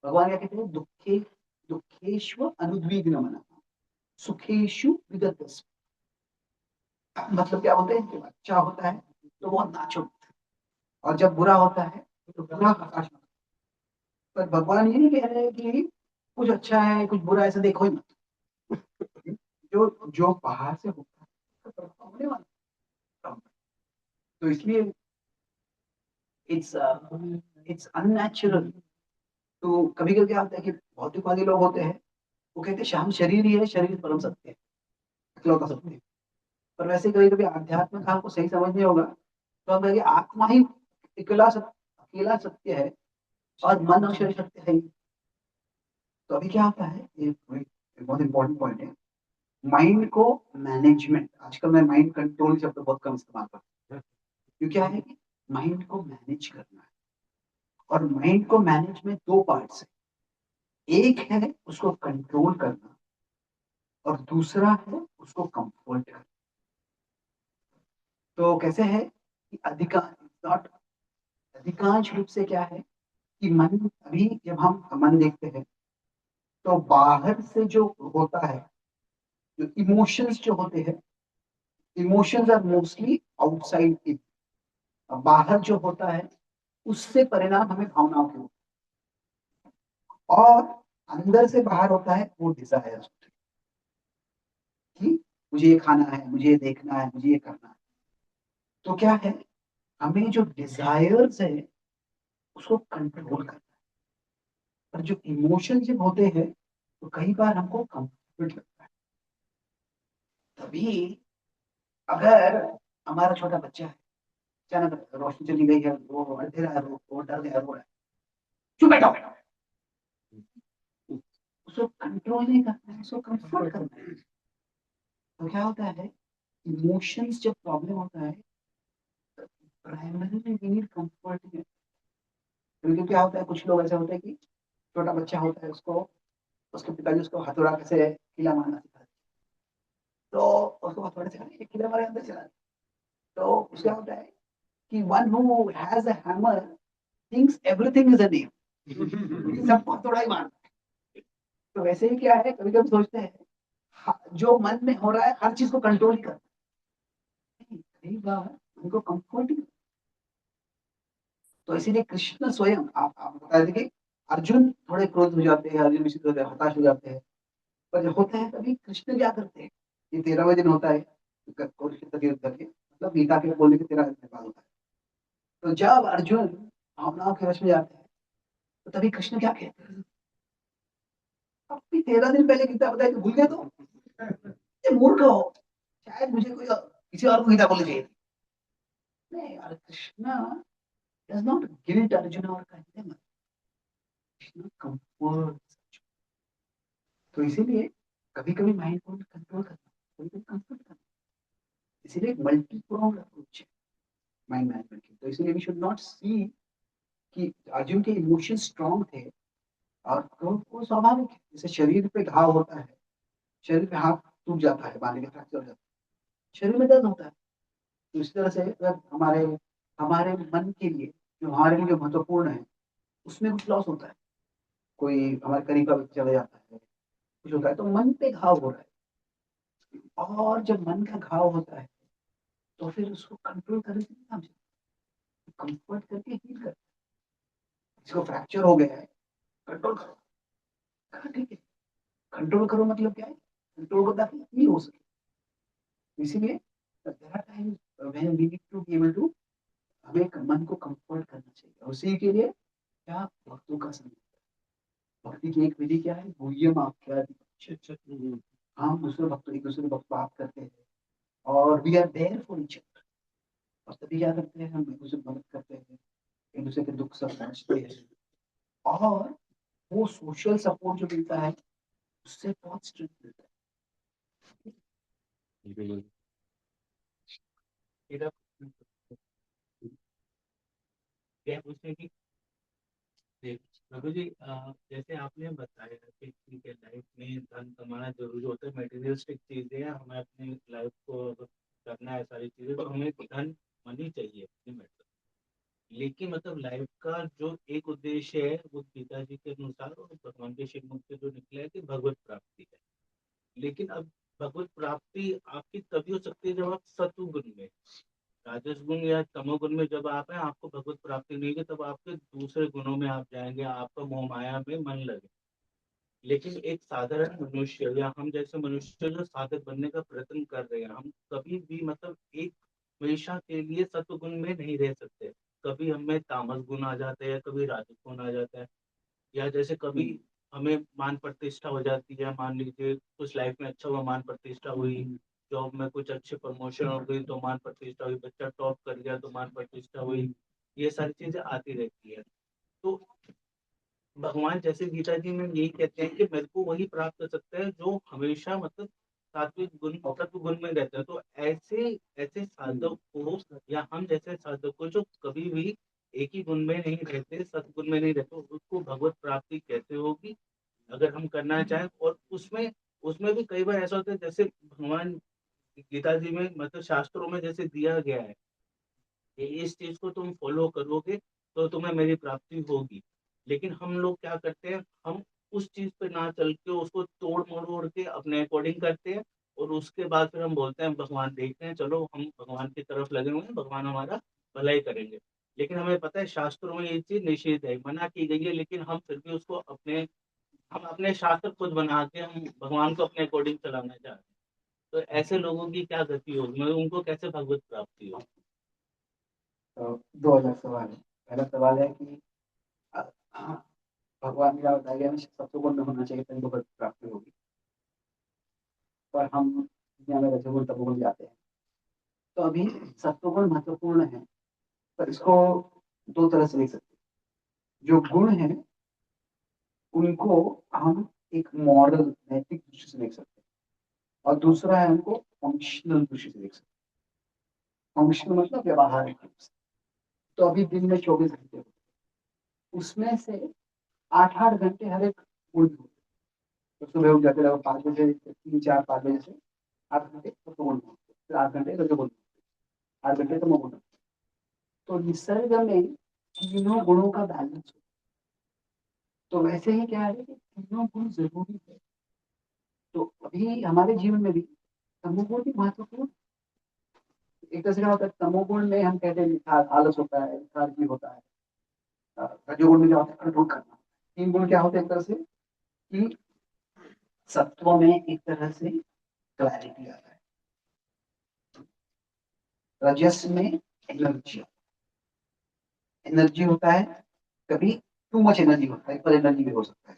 भगवान क्या कहते हैं, दुखेश्व अनुद्विग्न सुखेशु विगत। मतलब क्या बोलते हैं, जब अच्छा होता है तो बहुत नाचो, और जब बुरा होता है तो बुरा हताश। पर भगवान ये नहीं कह रहे कि कुछ अच्छा है कुछ बुरा ऐसा देखो ही मत। जो बाहर से होता है तो होने वाला। तो इसलिए इट्स अननेचुरल। तो कभी कभी क्या होता है कि भौतिकवादी लोग होते हैं, वो कहते हैं हम शरीर ही है, शरीर परम सत्य है, इकलौता सत्य है। पर वैसे कभी कभी आध्यात्म का हमको सही समझ नहीं होगा तो हम कहेंगे आत्मा ही अकेला सत्य है और मन और शरीर सत्य है। तो अभी क्या होता है, ये बहुत इंपॉर्टेंट पॉइंट है, माइंड को मैनेजमेंट। आजकल मैं माइंड कंट्रोल शब्द बहुत कम इस्तेमाल करता हूँ, क्योंकि क्या है कि माइंड को मैनेज करना है, और माइंड को मैनेज में दो पार्ट्स है, एक है उसको कंट्रोल करना और दूसरा है उसको कंफर्ट करना। तो कैसे है कि अधिकांश रूप से क्या है कि मन, अभी जब हम मन देखते हैं तो बाहर से जो होता है, जो इमोशंस जो होते हैं, emotions are mostly outside in. बाहर जो होता है उससे परिणाम हमें भावनाओं के होते हैं, और अंदर से बाहर होता है वो डिजायर कि मुझे ये खाना है, मुझे ये देखना है, मुझे ये करना है। तो क्या है, हमें जो डिजायर्स है उसको कंट्रोल करना है। और जो इमोशन जब होते हैं तो कई बार हमको कंफर्ट लगता है। तभी अगर हमारा छोटा बच्चा है, अचानक रोशनी चली गई है, वो अंधेरा है, वो डर गया, रो रहा है, चुप बैठो, उसको कंट्रोल नहीं करना है, उसको कंफर्ट करना है। तो क्या होता है, इमोशंस जब प्रॉब्लम होता है, प्राइमरीली वी नीड कंफर्ट। क्योंकि क्या होता है, कुछ लोग ऐसे होते हैं कि छोटा बच्चा होता है, उसको उसके पिताजी उसको हथौड़ा कैसे किला मारना सिखाते हैं, तो उसको हथौड़े से किला मारे अंदर चला, तो उसका होता है कि one who has a hammer thinks everything is a nail, सबको हथौड़ा ही मारना है। तो वैसे ही क्या है, कभी कभी सोचते हैं जो मन में हो रहा है हर चीज को कंट्रोल ही करना है, कई बार उनको कंफर्ट ही। तो इसीलिए कृष्ण स्वयं, आप बता रहे थे कि अर्जुन थोड़े क्रोध हो जाते हैं, अर्जुन विचित्र होते हैं, हताश हो जाते हैं, पर जब होते हैं तभी कृष्ण क्या करते हैं, ये 13वें दिन होता है कुरुक्षेत्र के युद्ध करके, मतलब गीता के बोलने के 13 दिन के बाद होता है। तो जब अर्जुन भावनाओं के वश में जाते हैं, तो तभी कृष्ण क्या कहते हैं, अब भी 13 दिन पहले गीता बताई तो भूल गए, तो ये मूर्ख हो, शायद मुझे कोई किसी और को गीता बोलनी चाहिए थी। नहीं यार, Krishna does not guilt Arjun और कंडेम, कृष्ण कंफर्ट। तो इसीलिए कभी कभी माइंड को कंट्रोल करना, कभी कभी कंफर्ट करना, इसीलिए मल्टी प्रोंग अप्रोच है माइंड मैनेजमेंट की। तो इसीलिए वी शुड नॉट सी कि अर्जुन के इमोशन स्ट्रांग थे, और क्रोध वो स्वाभाविक है, जैसे शरीर पे घाव होता है, शरीर पे हाथ टूट जाता है, मारने के फ्रैक्चर हो जाता है, शरीर में दर्द होता है। तो इस तरह से अगर हमारे हमारे मन के लिए, जो हमारे लिए जो महत्वपूर्ण है, उसमें कुछ लॉस होता है, कोई हमारे करीब का व्यक्ति चला जाता है, कुछ होता है, तो मन पे घाव हो रहा है। और जब मन का घाव होता है, तो फिर उसको कंट्रोल करने से नहीं काम चलता, कंफर्ट करके हील करते हैं। जिसको फ्रैक्चर हो गया है, कंट्रोल करो, हाँ, ठीक है, कंट्रोल करो मतलब क्या है, कंट्रोल को ताकि हील हो सके। इसीलिए there are times when we need to be able to, हमें मन को कंफर्ट करना चाहिए, उसी के लिए क्या भक्तों का संग। भक्ति की एक विधि क्या है, गुह्यम आख्याति, हम दूसरे भक्तों, एक दूसरे भक्त बात करते हैं, और we are there for each other. और तभी क्या करते हैं, हम एक दूसरे की मदद करते हैं, एक दूसरे के दुख सब समझते हैं, और वो सोशल सपोर्ट जो मिलता है, उससे बहुत स्ट्रेंथ मिलता बिल्कुल। मेरा क्या पूछने की रघु जी, जैसे आपने बताया कि ठीक है, लाइफ में धन कमाना जरूरी होता है, मटेरियलिस्टिक चीजें हैं, हमें अपनी लाइफ को अगर करना है सारी चीजें, तो हमें धन मनी चाहिए नहीं मैटर। लेकिन मतलब लाइफ का जो एक उद्देश्य है, वो गीता जी के अनुसार और भगवान के श्रीमुख से जो निकला है कि भगवत प्राप्ति है। लेकिन अब भगवत प्राप्ति आपकी तभी हो सकती है जब आप सत्व गुण में, राजस गुण या तमोगुण में जब आप हैं, आपको भगवत प्राप्ति नहीं होगी, तब आपके दूसरे गुणों में आप जाएंगे, आपका मोह माया में मन लगे। लेकिन एक साधारण मनुष्य या हम जैसे मनुष्य जो साधक बनने का प्रयत्न कर रहे हैं, हम कभी भी मतलब एक हमेशा के लिए सत्व गुण में नहीं रह सकते। कभी हमें तामस गुण आ जाते हैं, कभी राजस गुण आ जाता है, या जैसे कभी हमें मान प्रतिष्ठा हो जाती है, मान लीजिए कुछ लाइफ में अच्छा हुआ, मान प्रतिष्ठा हुई, जॉब में कुछ अच्छे प्रमोशन हो गई तो मान प्रतिष्ठा हुई, बच्चा टॉप कर गया तो मान प्रतिष्ठा हुई। ये सारी चीजें आती रहती है। तो भगवान जैसे गीता जी में यही कहते हैं कि मेरे को वही प्राप्त कर सकता है जो हमेशा मतलब सात्विक गुण सत्व गुण में रहता है। तो ऐसे ऐसे साधक को या हम जैसे साधक को जो कभी भी एक ही गुण में नहीं रहते, सतगुण में नहीं रहते, उसको भगवत प्राप्ति कैसे होगी अगर हम करना चाहें। और उसमें उसमें भी कई बार ऐसा होता है, जैसे भगवान गीता जी में मतलब शास्त्रों में जैसे दिया गया है कि इस चीज को तुम फॉलो करोगे तो तुम्हें मेरी प्राप्ति होगी। लेकिन हम लोग क्या करते हैं, हम उस चीज पे ना चल के उसको तोड़ मरोड़ के अपने अकॉर्डिंग करते हैं, और उसके बाद फिर हम बोलते हैं भगवान देखते हैं, चलो हम भगवान की तरफ लगे हुए हैं, भगवान हमारा भलाई करेंगे। लेकिन हमें पता है शास्त्रों में ये चीज निषेध है, मना की गई है, लेकिन हम फिर भी उसको हम अपने शास्त्र खुद बना के हम भगवान को अपने अकॉर्डिंग चलाना चाहते हैं। तो ऐसे लोगों की क्या गति होगी, मतलब उनको कैसे भगवत प्राप्ति होगी? है। तो 2 अलग सवाल है। पहला सवाल है कि हाँ, भगवान का बताया गया सत्वगुण में होना चाहिए तभी भगवत प्राप्ति होगी, पर हम दुनिया में रजोगुण तमोगुण जाते हैं। तो अभी सत्वगुण महत्वपूर्ण है, पर इसको दो तरह से देख सकते हैं। जो गुण है उनको हम एक मॉरल नैतिक दृष्टि से देख सकते हैं, और दूसरा है उनको फंक्शनल दृष्टि से देख सकते हैं। फंक्शनल मतलब व्यवहारिक रूप से। तो अभी दिन में 24 घंटे होते हैं, उसमें से 8-8 घंटे हर एक गुण होते हैं। तो सुबह उठ जाते रहो 5 बजे से 3-4-5 बजे से 8 घंटे तो गुण होते हैं, फिर 8 घंटे तो गुण, 8 घंटे तो गुण। तो निसर्ग में तीनों गुणों का बैलेंस हो। तो वैसे ही क्या है कि तीनों गुण जरूरी है। तो अभी हमारे जीवन में भी तमोगुण भी महत्वपूर्ण। एक तरह से क्या होता है, तमोगुण में हम कहते हैं आलस होता है, लेथार्जी होता है। रजोगुण में क्या होता है, कंट्रोल करना। तीन गुण क्या होते हैं एक तरह से कि सत्व में एक तरह से क्लैरिटी आता है, रजस में एनर्जी, एनर्जी होता है। कभी टू मच एनर्जी होता है, पर एनर्जी भी हो सकता है,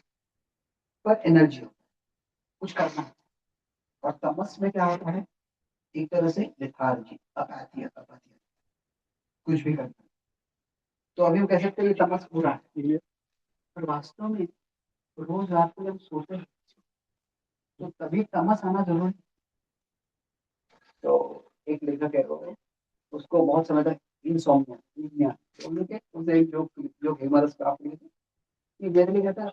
पर एनर्जी होता है कुछ करना है। और तमस में क्या होता है, एक तरह से लेथार्जी, अपैथी, अपैथी, कुछ भी करना है। तो अभी हम कह सकते हैं कि तमस बुरा है, पर वास्तव में रोज रात को जब सोते हैं तो तभी तमस आना जरूरी है। तो एक लेखक है वो, उसको बहुत समय तक इंसोम्निया, तो उनके उनसे एक जो ह्यूमरस प्राप्त हुए थे कि मेरे लिए कहता,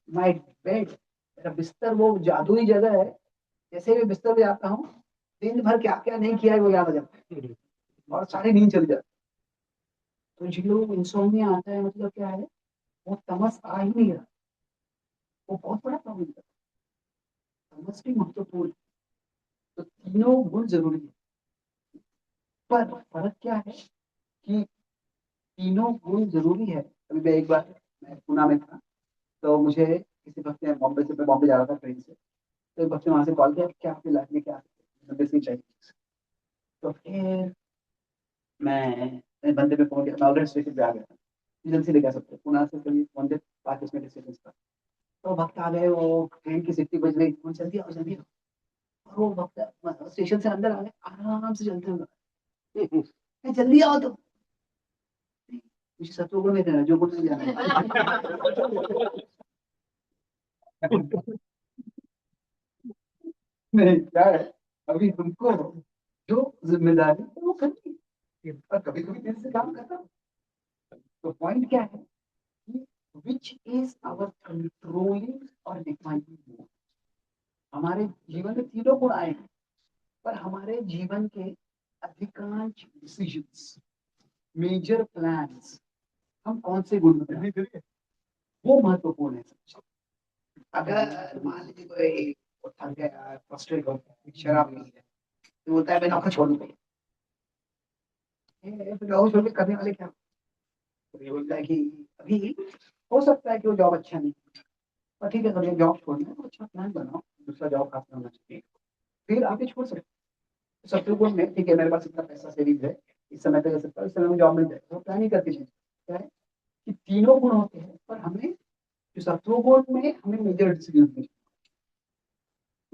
माय बेड, मेरा बिस्तर वो जादुई जगह है, जैसे भी बिस्तर पे जाता हूँ दिन भर क्या क्या नहीं किया है वो याद आ जाता है और सारी नींद चली जाती है। तो जिन लोगों को इंसोम्निया आता है मतलब क्या है, वो तमस आ ही नहीं रहा, वो बहुत बड़ा प्रॉब्लम है। तमस भी महत्वपूर्ण है। तो तीनों गुण जरूरी है, पर फर्क क्या है कि तीनों गुण जरूरी है। अभी मैं एक बार मैं पुणे में था, तो मुझे किसी भक्त ने बॉम्बे से, मैं बॉम्बे जा रहा था ट्रेन से, तो एक भक्त ने वहां से कॉल किया कि क्या आपकी लाइफ में क्या मेडिसिन चाहिए। तो फिर मैं बंदे पे फोन किया, मैं ऑलरेडी स्टेशन पे आ गया था, एजेंसी ले जा सकते पुणे से करीब 1 5 मिनट स्टेशन था। तो भक्त आ गए, वो ट्रेन की सीटी बज गई, फोन जल्दी आओ जल्दी आओ। और वो भक्त स्टेशन से अंदर आ गए आराम से चलते हुए, जल्दी आओ तो मुझे सत्व में देना जो कुछ नहीं जाना है। नहीं क्या है, अभी तुमको जो जिम्मेदारी है वो करनी है, और कभी कभी दिल से काम करना। तो पॉइंट क्या है कि विच इज आवर कंट्रोलिंग और डिफाइनिंग। हमारे जीवन में तीनों गुण आए हैं, पर हमारे जीवन के अधिकांश डिसीजंस, मेजर प्लान्स, हम कौन से गुण में बनाते हैं, वो महत्वपूर्ण है सबसे। अगर मान लीजिए कोई थक गया, फ्रस्ट्रेट हो गया, शराब पी है, तो बोलता है मैं नौकर छोड़ दूंगा। तो जॉब छोड़ के करने वाले क्या, तो ये बोलता है कि अभी हो सकता है कि वो जॉब अच्छा नहीं, पर ठीक है अगर ये जॉब छोड़ना है तो अच्छा प्लान बनाओ, दूसरा जॉब आपका होना चाहिए, फिर आप ये छोड़ सकते हो। शत्रुघ्न में ठीक है, मेरे पास इतना पैसा सेविंग है, इस समय पे कर सकता हूँ, इस समय में जॉब मिल जाएगा, वो प्लान ही करके चीज क्या है कि तीनों गुण होते हैं, पर हमें जो शत्रुघ्न में हमें मेजर डिसीजन लेने चाहिए।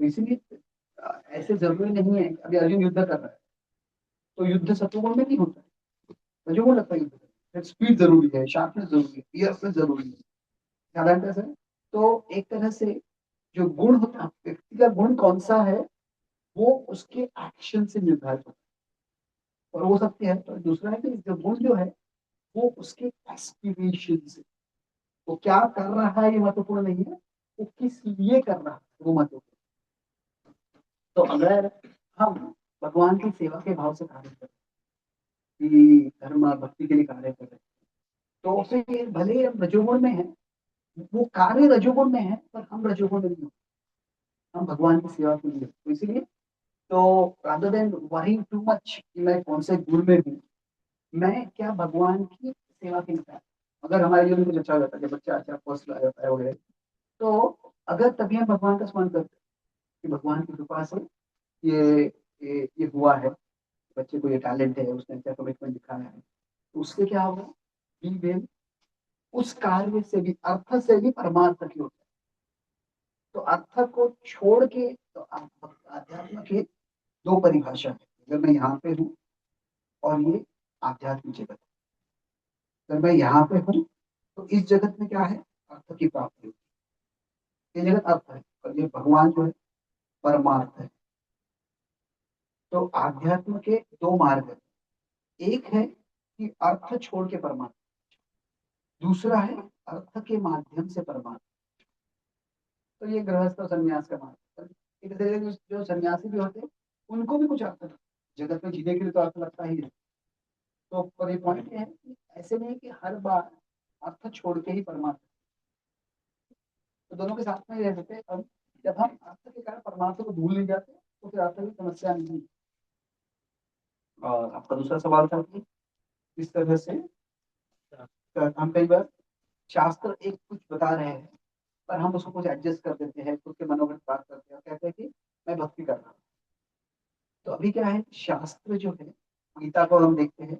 तो इसीलिए ऐसे जरूरी नहीं है कि अभी अर्जुन युद्ध कर रहा है तो युद्ध शत्रुघ्न में नहीं होता है, रजोगुण लगता है युद्ध करने। स्पीड जरूरी है, शार्पनेस जरूरी है, फियरफुल जरूरी है, साधारणतः से। तो एक तरह से जो गुण होता है, व्यक्ति का गुण कौन सा है वो उसके एक्शन से निर्धारित होता है, और वो सत्य है। तो दूसरा है कि जो गुण जो है वो उसके एस्पिरेशन से, वो क्या कर रहा है ये महत्वपूर्ण नहीं है, वो किस लिए कर रहा है वो महत्वपूर्ण। तो अगर हम भगवान की सेवा के भाव से कार्य करें कि धर्म और भक्ति के लिए कार्य कर रहे हैं, तो उसे भले ही हम रजोगुण में है, वो कार्य रजोगुण में है, पर हम रजोगुण में नहीं होते, हम भगवान की सेवा के लिए। तो इसीलिए तो rather than worry too much कि मैं कौन से गुण में हूँ, मैं क्या भगवान की सेवा के लिए। अगर हमारे जीवन में कुछ अच्छा हो जाता है, जब बच्चा अच्छा फर्स्ट आ जाता है वगैरह, तो अगर तभी हम भगवान का स्मरण करते हैं कि भगवान की कृपा से ये ये हुआ है, बच्चे को ये टैलेंट है, उसने अच्छा कमिटमेंट दिखाया है, तो उससे क्या होगा, ही विल उस कार्य से भी, अर्थ से भी परमार्थ की होता है। तो अर्थ को छोड़ के तो अध्यात्म के दो परिभाषा है। अगर मैं यहाँ पे हूँ और ये आध्यात्मिक जगत है, अगर मैं यहाँ पे हूँ तो इस जगत में क्या है, अर्थ की प्राप्ति होती है। ये जगत अर्थ है और ये भगवान जो है परमार्थ है। तो आध्यात्म के दो मार्ग है, एक है कि अर्थ छोड़ के परमार्थ, दूसरा है अर्थ के माध्यम से परमार्थ। तो ये गृहस्थ और संन्यास का मार्ग है। एक तरह से जो सन्यासी भी होते हैं उनको भी कुछ अर्थ, जगत में जीने के लिए तो अर्थ लगता ही है। तो पर ये पॉइंट है कि ऐसे नहीं कि हर बार अर्थ छोड़ के ही परमार्थ, तो दोनों के साथ में ही रह सकते हैं। अब जब हम अर्थ के कारण परमार्थ को भूल नहीं जाते तो फिर अर्थ की समस्या नहीं है। और आपका दूसरा सवाल था कि किस तरह से हम कई बार शास्त्र एक कुछ बता रहे हैं पर हम उसको कुछ एडजस्ट कर देते हैं, खुद के मनोगत बात करते हैं और कहते हैं कि मैं भक्ति कर रहा हूँ। तो अभी क्या है, शास्त्र जो है, गीता को हम देखते हैं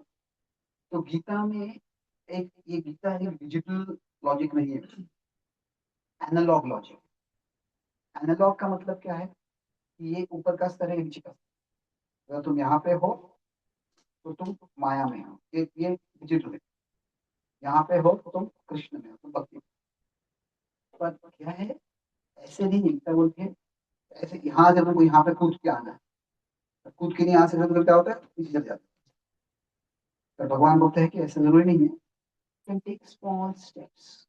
तो गीता में एक, ये गीता एक डिजिटल लॉजिक नहीं है, एनालॉग लॉजिक। एनालॉग का मतलब क्या है कि ये ऊपर का स्तर है, नीचे का स्तर। अगर तुम यहाँ पे हो तो तुम माया में हो, ये डिजिटल है। यहाँ पे हो तो तुम कृष्ण में हो, तुम भक्ति में हो। पर क्या है, ऐसे नहीं गीता बोलती है ऐसे यहाँ जब तुमको यहाँ पे कूद के आना है, कूद के नहीं आ सकते तो क्या होता है, पीछे चल जाता है। तो भगवान बोलते हैं कि ऐसा जरूरी नहीं है, कैन टेक स्मॉल स्टेप्स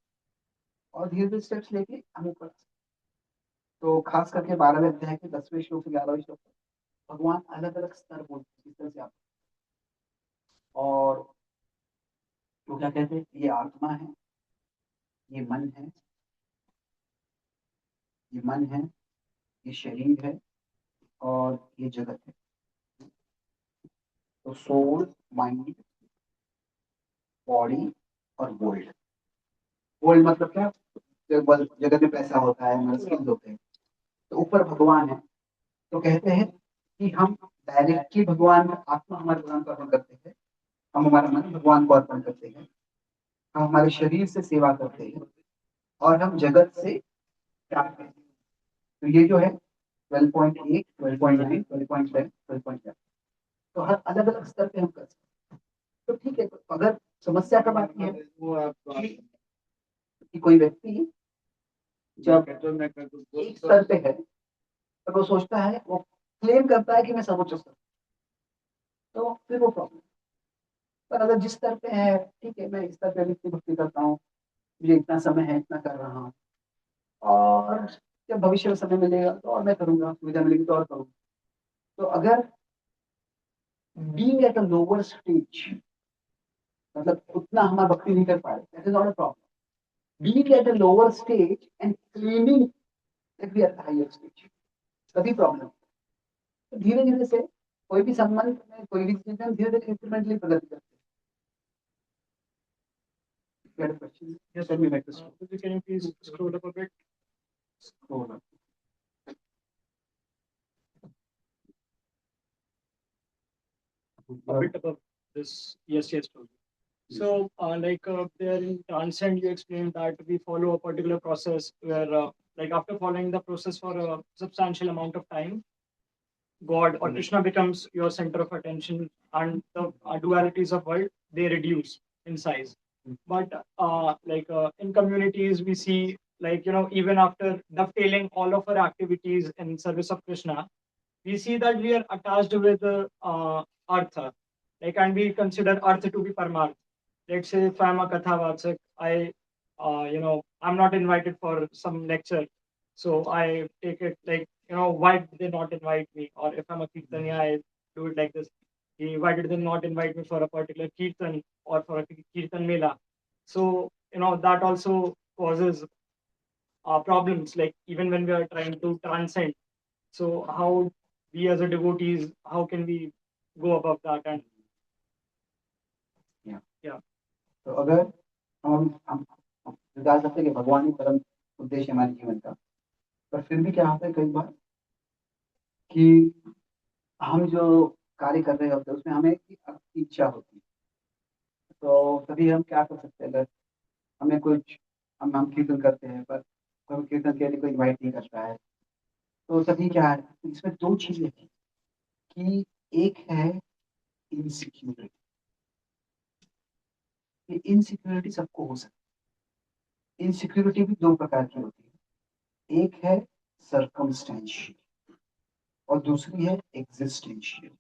और धीरे धीरे स्टेप्स लेके हम ऊपर आ सकते हैं। तो खास करके 12वें अध्याय के 10वें श्लोक से 11वें श्लोक तक भगवान अलग अलग स्तर बोलते हैं किस तरह से आप, और वो क्या कहते हैं, ये आत्मा है, ये मन है, ये मन है, ये शरीर है और ये जगत है। तो सोल, माइंड, बॉडी और वर्ल्ड। वर्ल्ड मतलब क्या, जगत में पैसा होता है, हमारे स्किल्स होते हैं। तो ऊपर भगवान है। तो कहते हैं कि हम डायरेक्टली भगवान आत्मा हमारे भगवान को अर्पण करते हैं, हम हमारा मन भगवान को अर्पण करते हैं, हम हमारे शरीर से सेवा करते हैं और हम जगत से प्राप्त करते हैं। तो ये जो है 12.8, 12.9, 12.10, 12.11, तो हर अलग अलग स्तर पे हम कर सकते हैं। तो ठीक है, तो अगर समस्या कब आती है कि कोई व्यक्ति जब एक स्तर पे है तो वो सोचता है, वो क्लेम करता है कि मैं सर्वोच्च स्तर, तो फिर वो प्रॉब्लम। पर अगर जिस स्तर पे है, ठीक है, मैं इस स्तर पे भी इतनी भक्ति करता हूँ, मुझे इतना समय है, इतना कर रहा हूँ, और जब भविष्य में समय मिलेगा तो और मैं करूंगा, सुविधा मिलेगी तो और करूंगा। तो अगर being at a lower stage, मतलब उतना हमारा भक्ति नहीं कर पा रहे, that is not a problem. Being at a lower stage and claiming that we are at higher stage, तभी प्रॉब्लम। तो धीरे धीरे से कोई भी संबंध में, कोई भी चीज में धीरे धीरे इंक्रीमेंटली प्रगति करते हैं। Question, yes sir, me like this. Can you please scroll up a bit? A bit above this. Yes, yes. Totally. So, there in Transcend, you explained that we follow a particular process where, after following the process for a substantial amount of time, God or Krishna becomes your center of attention, and the dualities of world they reduce in size. But in communities, we see even after dovetailing all of our activities in service of Krishna, we see that we are attached with Artha, and we consider Artha to be Paramarth. Let's say if I'm a Katha I'm not invited for some lecture, so I take it why did they not invite me? Or if I'm a Kirtanya, I do it like this. Why did they not invite me for a particular Kirtan or for a Kirtan Mela? So, that also causes problems, like even when we are trying to transcend. So how we as a devotees, how can we go above that? And yeah. तो अगर हम बता सकते हैं कि भगवान ही परम उद्देश्य हमारे जीवन का, पर फिर भी क्या होता है कई बार कि हम जो कार्य कर रहे होते हैं उसमें हमें की इच्छा होती है। तो तभी हम क्या कर सकते हैं, अगर हमें कुछ हम कीर्तन करते हैं पर कोई कीर्तन के लिए कोई इन्वाइट नहीं करता है, तो तभी क्या है, इसमें दो चीजें हैं कि एक है इनसिक्योरिटी। ये इनसिक्योरिटी सबको हो सकती है। इनसिक्योरिटी भी दो प्रकार की होती है, एक है सर्कमस्टेंशियल और दूसरी है एग्जिस्टेंशियल।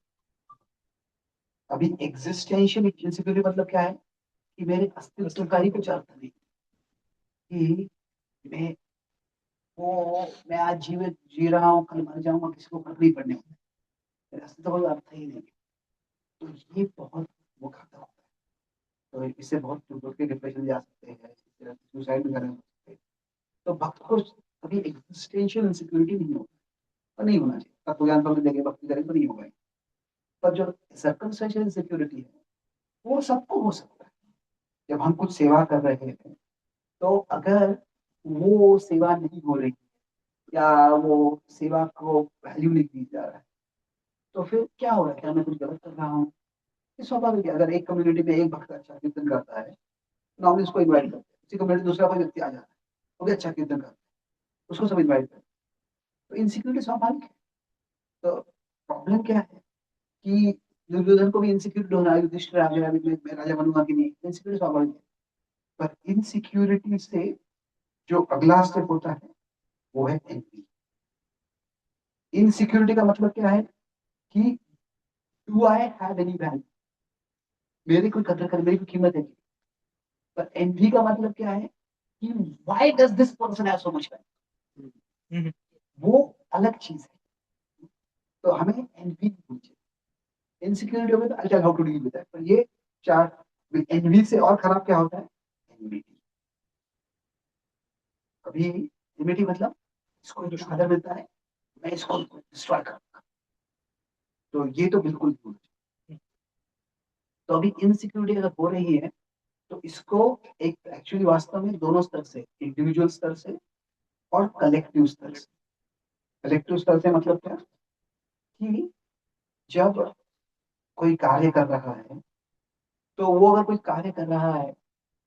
अभी एग्जिस्टेंशियल इनसिक्योरिटी मतलब क्या है कि मेरे अस्तित्व का ही कुछ अर्थ नहीं, कि मैं मैं आज जीवित जी रहा हूँ, कल मर जाऊंगा, किसी को फर्क नहीं पड़ने वाला, मेरे अस्तित्व का कोई अर्थ ही नहीं। तो ये बहुत वो खाता होता है, तो इससे बहुत लोग के डिप्रेशन जा सकते हैं, सुसाइड वगैरह हो सकते हैं। तो भक्त को कभी एग्जिस्टेंशियल इनसिक्योरिटी नहीं होगा और नहीं होना चाहिए। तत्व ज्ञान पढ़ने देंगे, भक्ति करें तो नहीं होगा। पर जो सर्कमस्टेंशियल इनसिक्योरिटी है वो सबको हो सकता है। जब हम कुछ सेवा कर रहे हैं तो अगर वो सेवा नहीं हो रही या वो सेवा को वैल्यू नहीं दी जा रहा है तो फिर क्या हो रहा है, क्या मैं कुछ गलत कर रहा हूँ? ये स्वाभाविक है। अगर एक कम्युनिटी में एक भक्त अच्छा कीर्तन करता है, नॉर्मली उसको इन्वाइट करते हैं। उसी कम्युनिटी दूसरा कोई व्यक्ति आ जाता है, वो भी अच्छा कीर्तन करता है, उसको सब इन्वाइट करते हैं। तो इनसिक्योरिटी स्वाभाविक है। तो प्रॉब्लम क्या है कि दुर्योधन को भी इनसिक्योरिटी होना है, युधिष्ठिर राजा अभी मैं राजा बनूंगा कि नहीं, इनसिक्योरिटी स्वाभाविक है। पर इनसिक्योरिटी से जो अगला स्टेप होता है वो है एनवी। इनसिक्योरिटी का मतलब क्या है कि do I have any value, मेरी कोई कदर करे, मेरी कोई कीमत है नहीं। पर एनवी का मतलब क्या है कि why does this person have so much value, वो अलग चीज है। तो हमें एनवी नहीं होनी चाहिए। इनसिक्योरिटी होगी तो I tell how to deal with that. पर ये चार एनवी से और खराब क्या होता है, एनवीटी। अभी एनवीटी मतलब इसको इतना आदर मिलता है, मैं इसको डिस्ट्रॉय करूंगा, तो ये तो बिल्कुल नहीं होना चाहिए। तो अभी इनसिक्योरिटी अगर हो रही है तो इसको एक एक्चुअली वास्तव में दोनों स्तर से, इंडिविजुअल स्तर से और कलेक्टिव स्तर से। कलेक्टिव स्तर से मतलब क्या कि जब कोई कार्य कर रहा है तो वो अगर कोई कार्य कर रहा है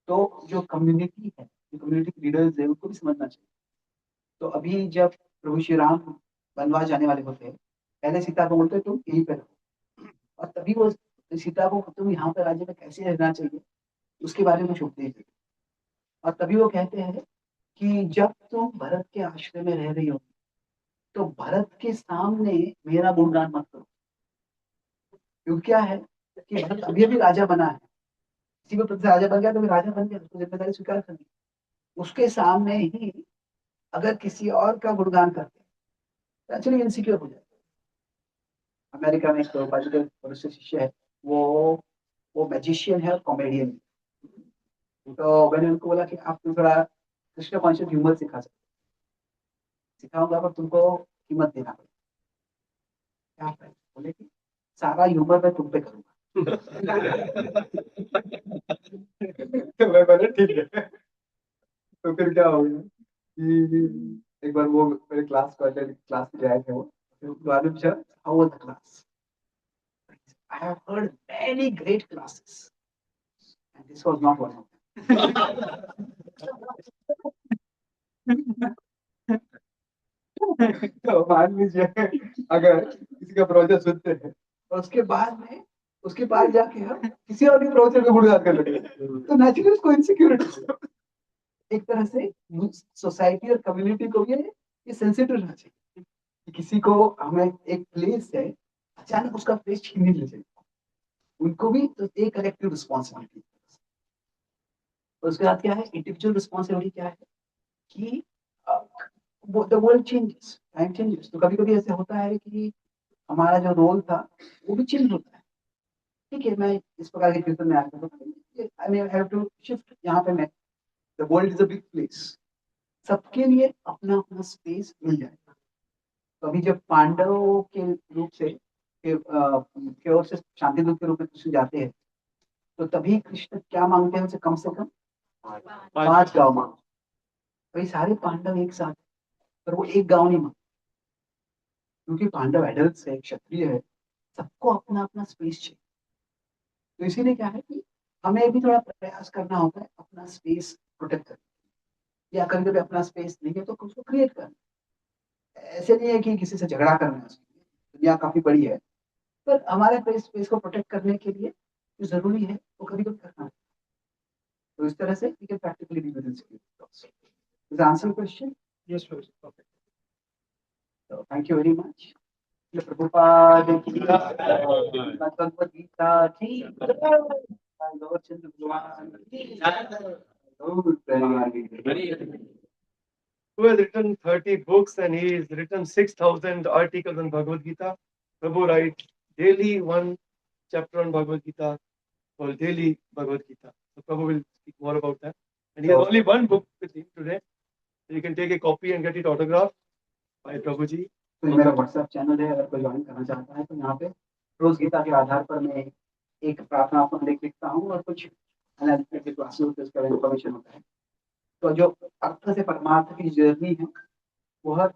तो जो कम्युनिटी है, जो कम्युनिटी लीडर्स है, उनको भी समझना चाहिए। तो अभी जब प्रभु श्री राम वनवास जाने वाले होते हैं, पहले सीता को बोलते तुम यहीं पे रहो, और तभी वो सीता को तुम यहाँ पे राज्य में कैसे रहना चाहिए उसके बारे में सोचते थे। और तभी वो कहते हैं कि जब तुम भरत के आश्रय में रह रही हो तो भरत के सामने मेरा गुणगान मत करो। क्योंकि क्या है कि भरत अभी अभी राजा बना है, किसी भी पद से राजा बन गया तो फिर राजा बन गया, उसको जिम्मेदारी स्वीकार करनी। उसके सामने ही अगर किसी और का गुणगान करते हैं तो एक्चुअली इनसिक्योर हो जाता है। अमेरिका में एक बाजू शिष्य है, वो मैजिशियन है और कॉमेडियन। तो मैंने उनको बोला कि आप थोड़ा कृष्ण कॉन्शियस ह्यूमर सिखा सकते, सिखाऊंगा पर तुमको कीमत देना पड़ेगा। क्या बोले कि सारा ह्यूमर मैं तुम पे करूंगा। तो मैं बोला ठीक है। तो फिर क्या हो गया कि एक बार वो मेरे क्लास में आए थे वो, फिर बाद में पूछा how was the class. I have heard many great classes and this was not one of them. तो मान लीजिए अगर किसी का प्रोजेक्ट सुनते हैं और उसके बाद जाके हम किसी और के प्रोजेक्ट में गुणगान कर लगे तो नेचुरली उसको इनसिक्योरिटी। एक तरह से सोसाइटी और कम्युनिटी को भी ये सेंसिटिव रहना चाहिए कि किसी को हमें एक प्लेस है, अचानक उसका प्लेस छीन नहीं ले चाहिए। उनको भी तो एक कलेक्टिव रिस्पॉन्सिबिलिटी। उसके बाद क्या है, इंडिविजुअल रिस्पॉन्सिबिलिटी क्या है कि the world changes, time changes. तो कभी कभी ऐसे होता है कि हमारा जो रोल था वो भी चेंज होता है। ठीक है, मैं इस प्रकार के कीर्तन में आता हूँ, I mean have to shift यहाँ पे। मैं the world is a big place, सबके लिए अपना अपना स्पेस मिल जाएगा। तो अभी जब पांडवों के रूप से के ओर से शांति दूत के रूप में कृष्ण जाते हैं तो तभी कृष्ण क्या मांगते हैं उनसे, कम से कम 5 गांव मांगते। भाई सारे पांडव एक साथ, पर वो एक गांव नहीं मांगते क्योंकि पांडव एडल्ट है, क्षत्रिय है, सबको अपना अपना स्पेस चाहिए। तो इसीलिए क्या है कि हमें भी थोड़ा प्रयास करना होता है अपना स्पेस प्रोटेक्ट करना, या कभी कभी अपना स्पेस नहीं है तो उसको क्रिएट करना। ऐसे नहीं है कि किसी से झगड़ा करना है, दुनिया काफी बड़ी है, पर हमारे स्पेस को प्रोटेक्ट करने के लिए जो जरूरी है वो कभी कभी करना है। तो इस तरह से we can practically be within security. Does that answer your question? Yes, Prabhuji. Perfect. So thank you very much. Srila Prabhupada की जय, भगवद गीता की जय, गौरचंद्र भगवान की जय, गौर Premanand. Who has written 30 books and he has written 6,000 articles on Bhagavad Gita. Prabhu writes daily one chapter on Bhagavad Gita called Daily Bhagavad Gita. So Prabhu will speak more about that. And he has only one book with him today. So you can take a copy and get it autographed by Prabhuji. तो ये मेरा WhatsApp channel है, अगर कोई join करना चाहता है तो यहाँ पे रोज गीता के आधार पर मैं एक प्रार्थना आपको लिखता हूँ और कुछ एनालिटिकल क्लासेस होते हैं, उसका इन्फॉर्मेशन होता है। तो जो अर्थ से परमार्थ की जर्नी है वो हर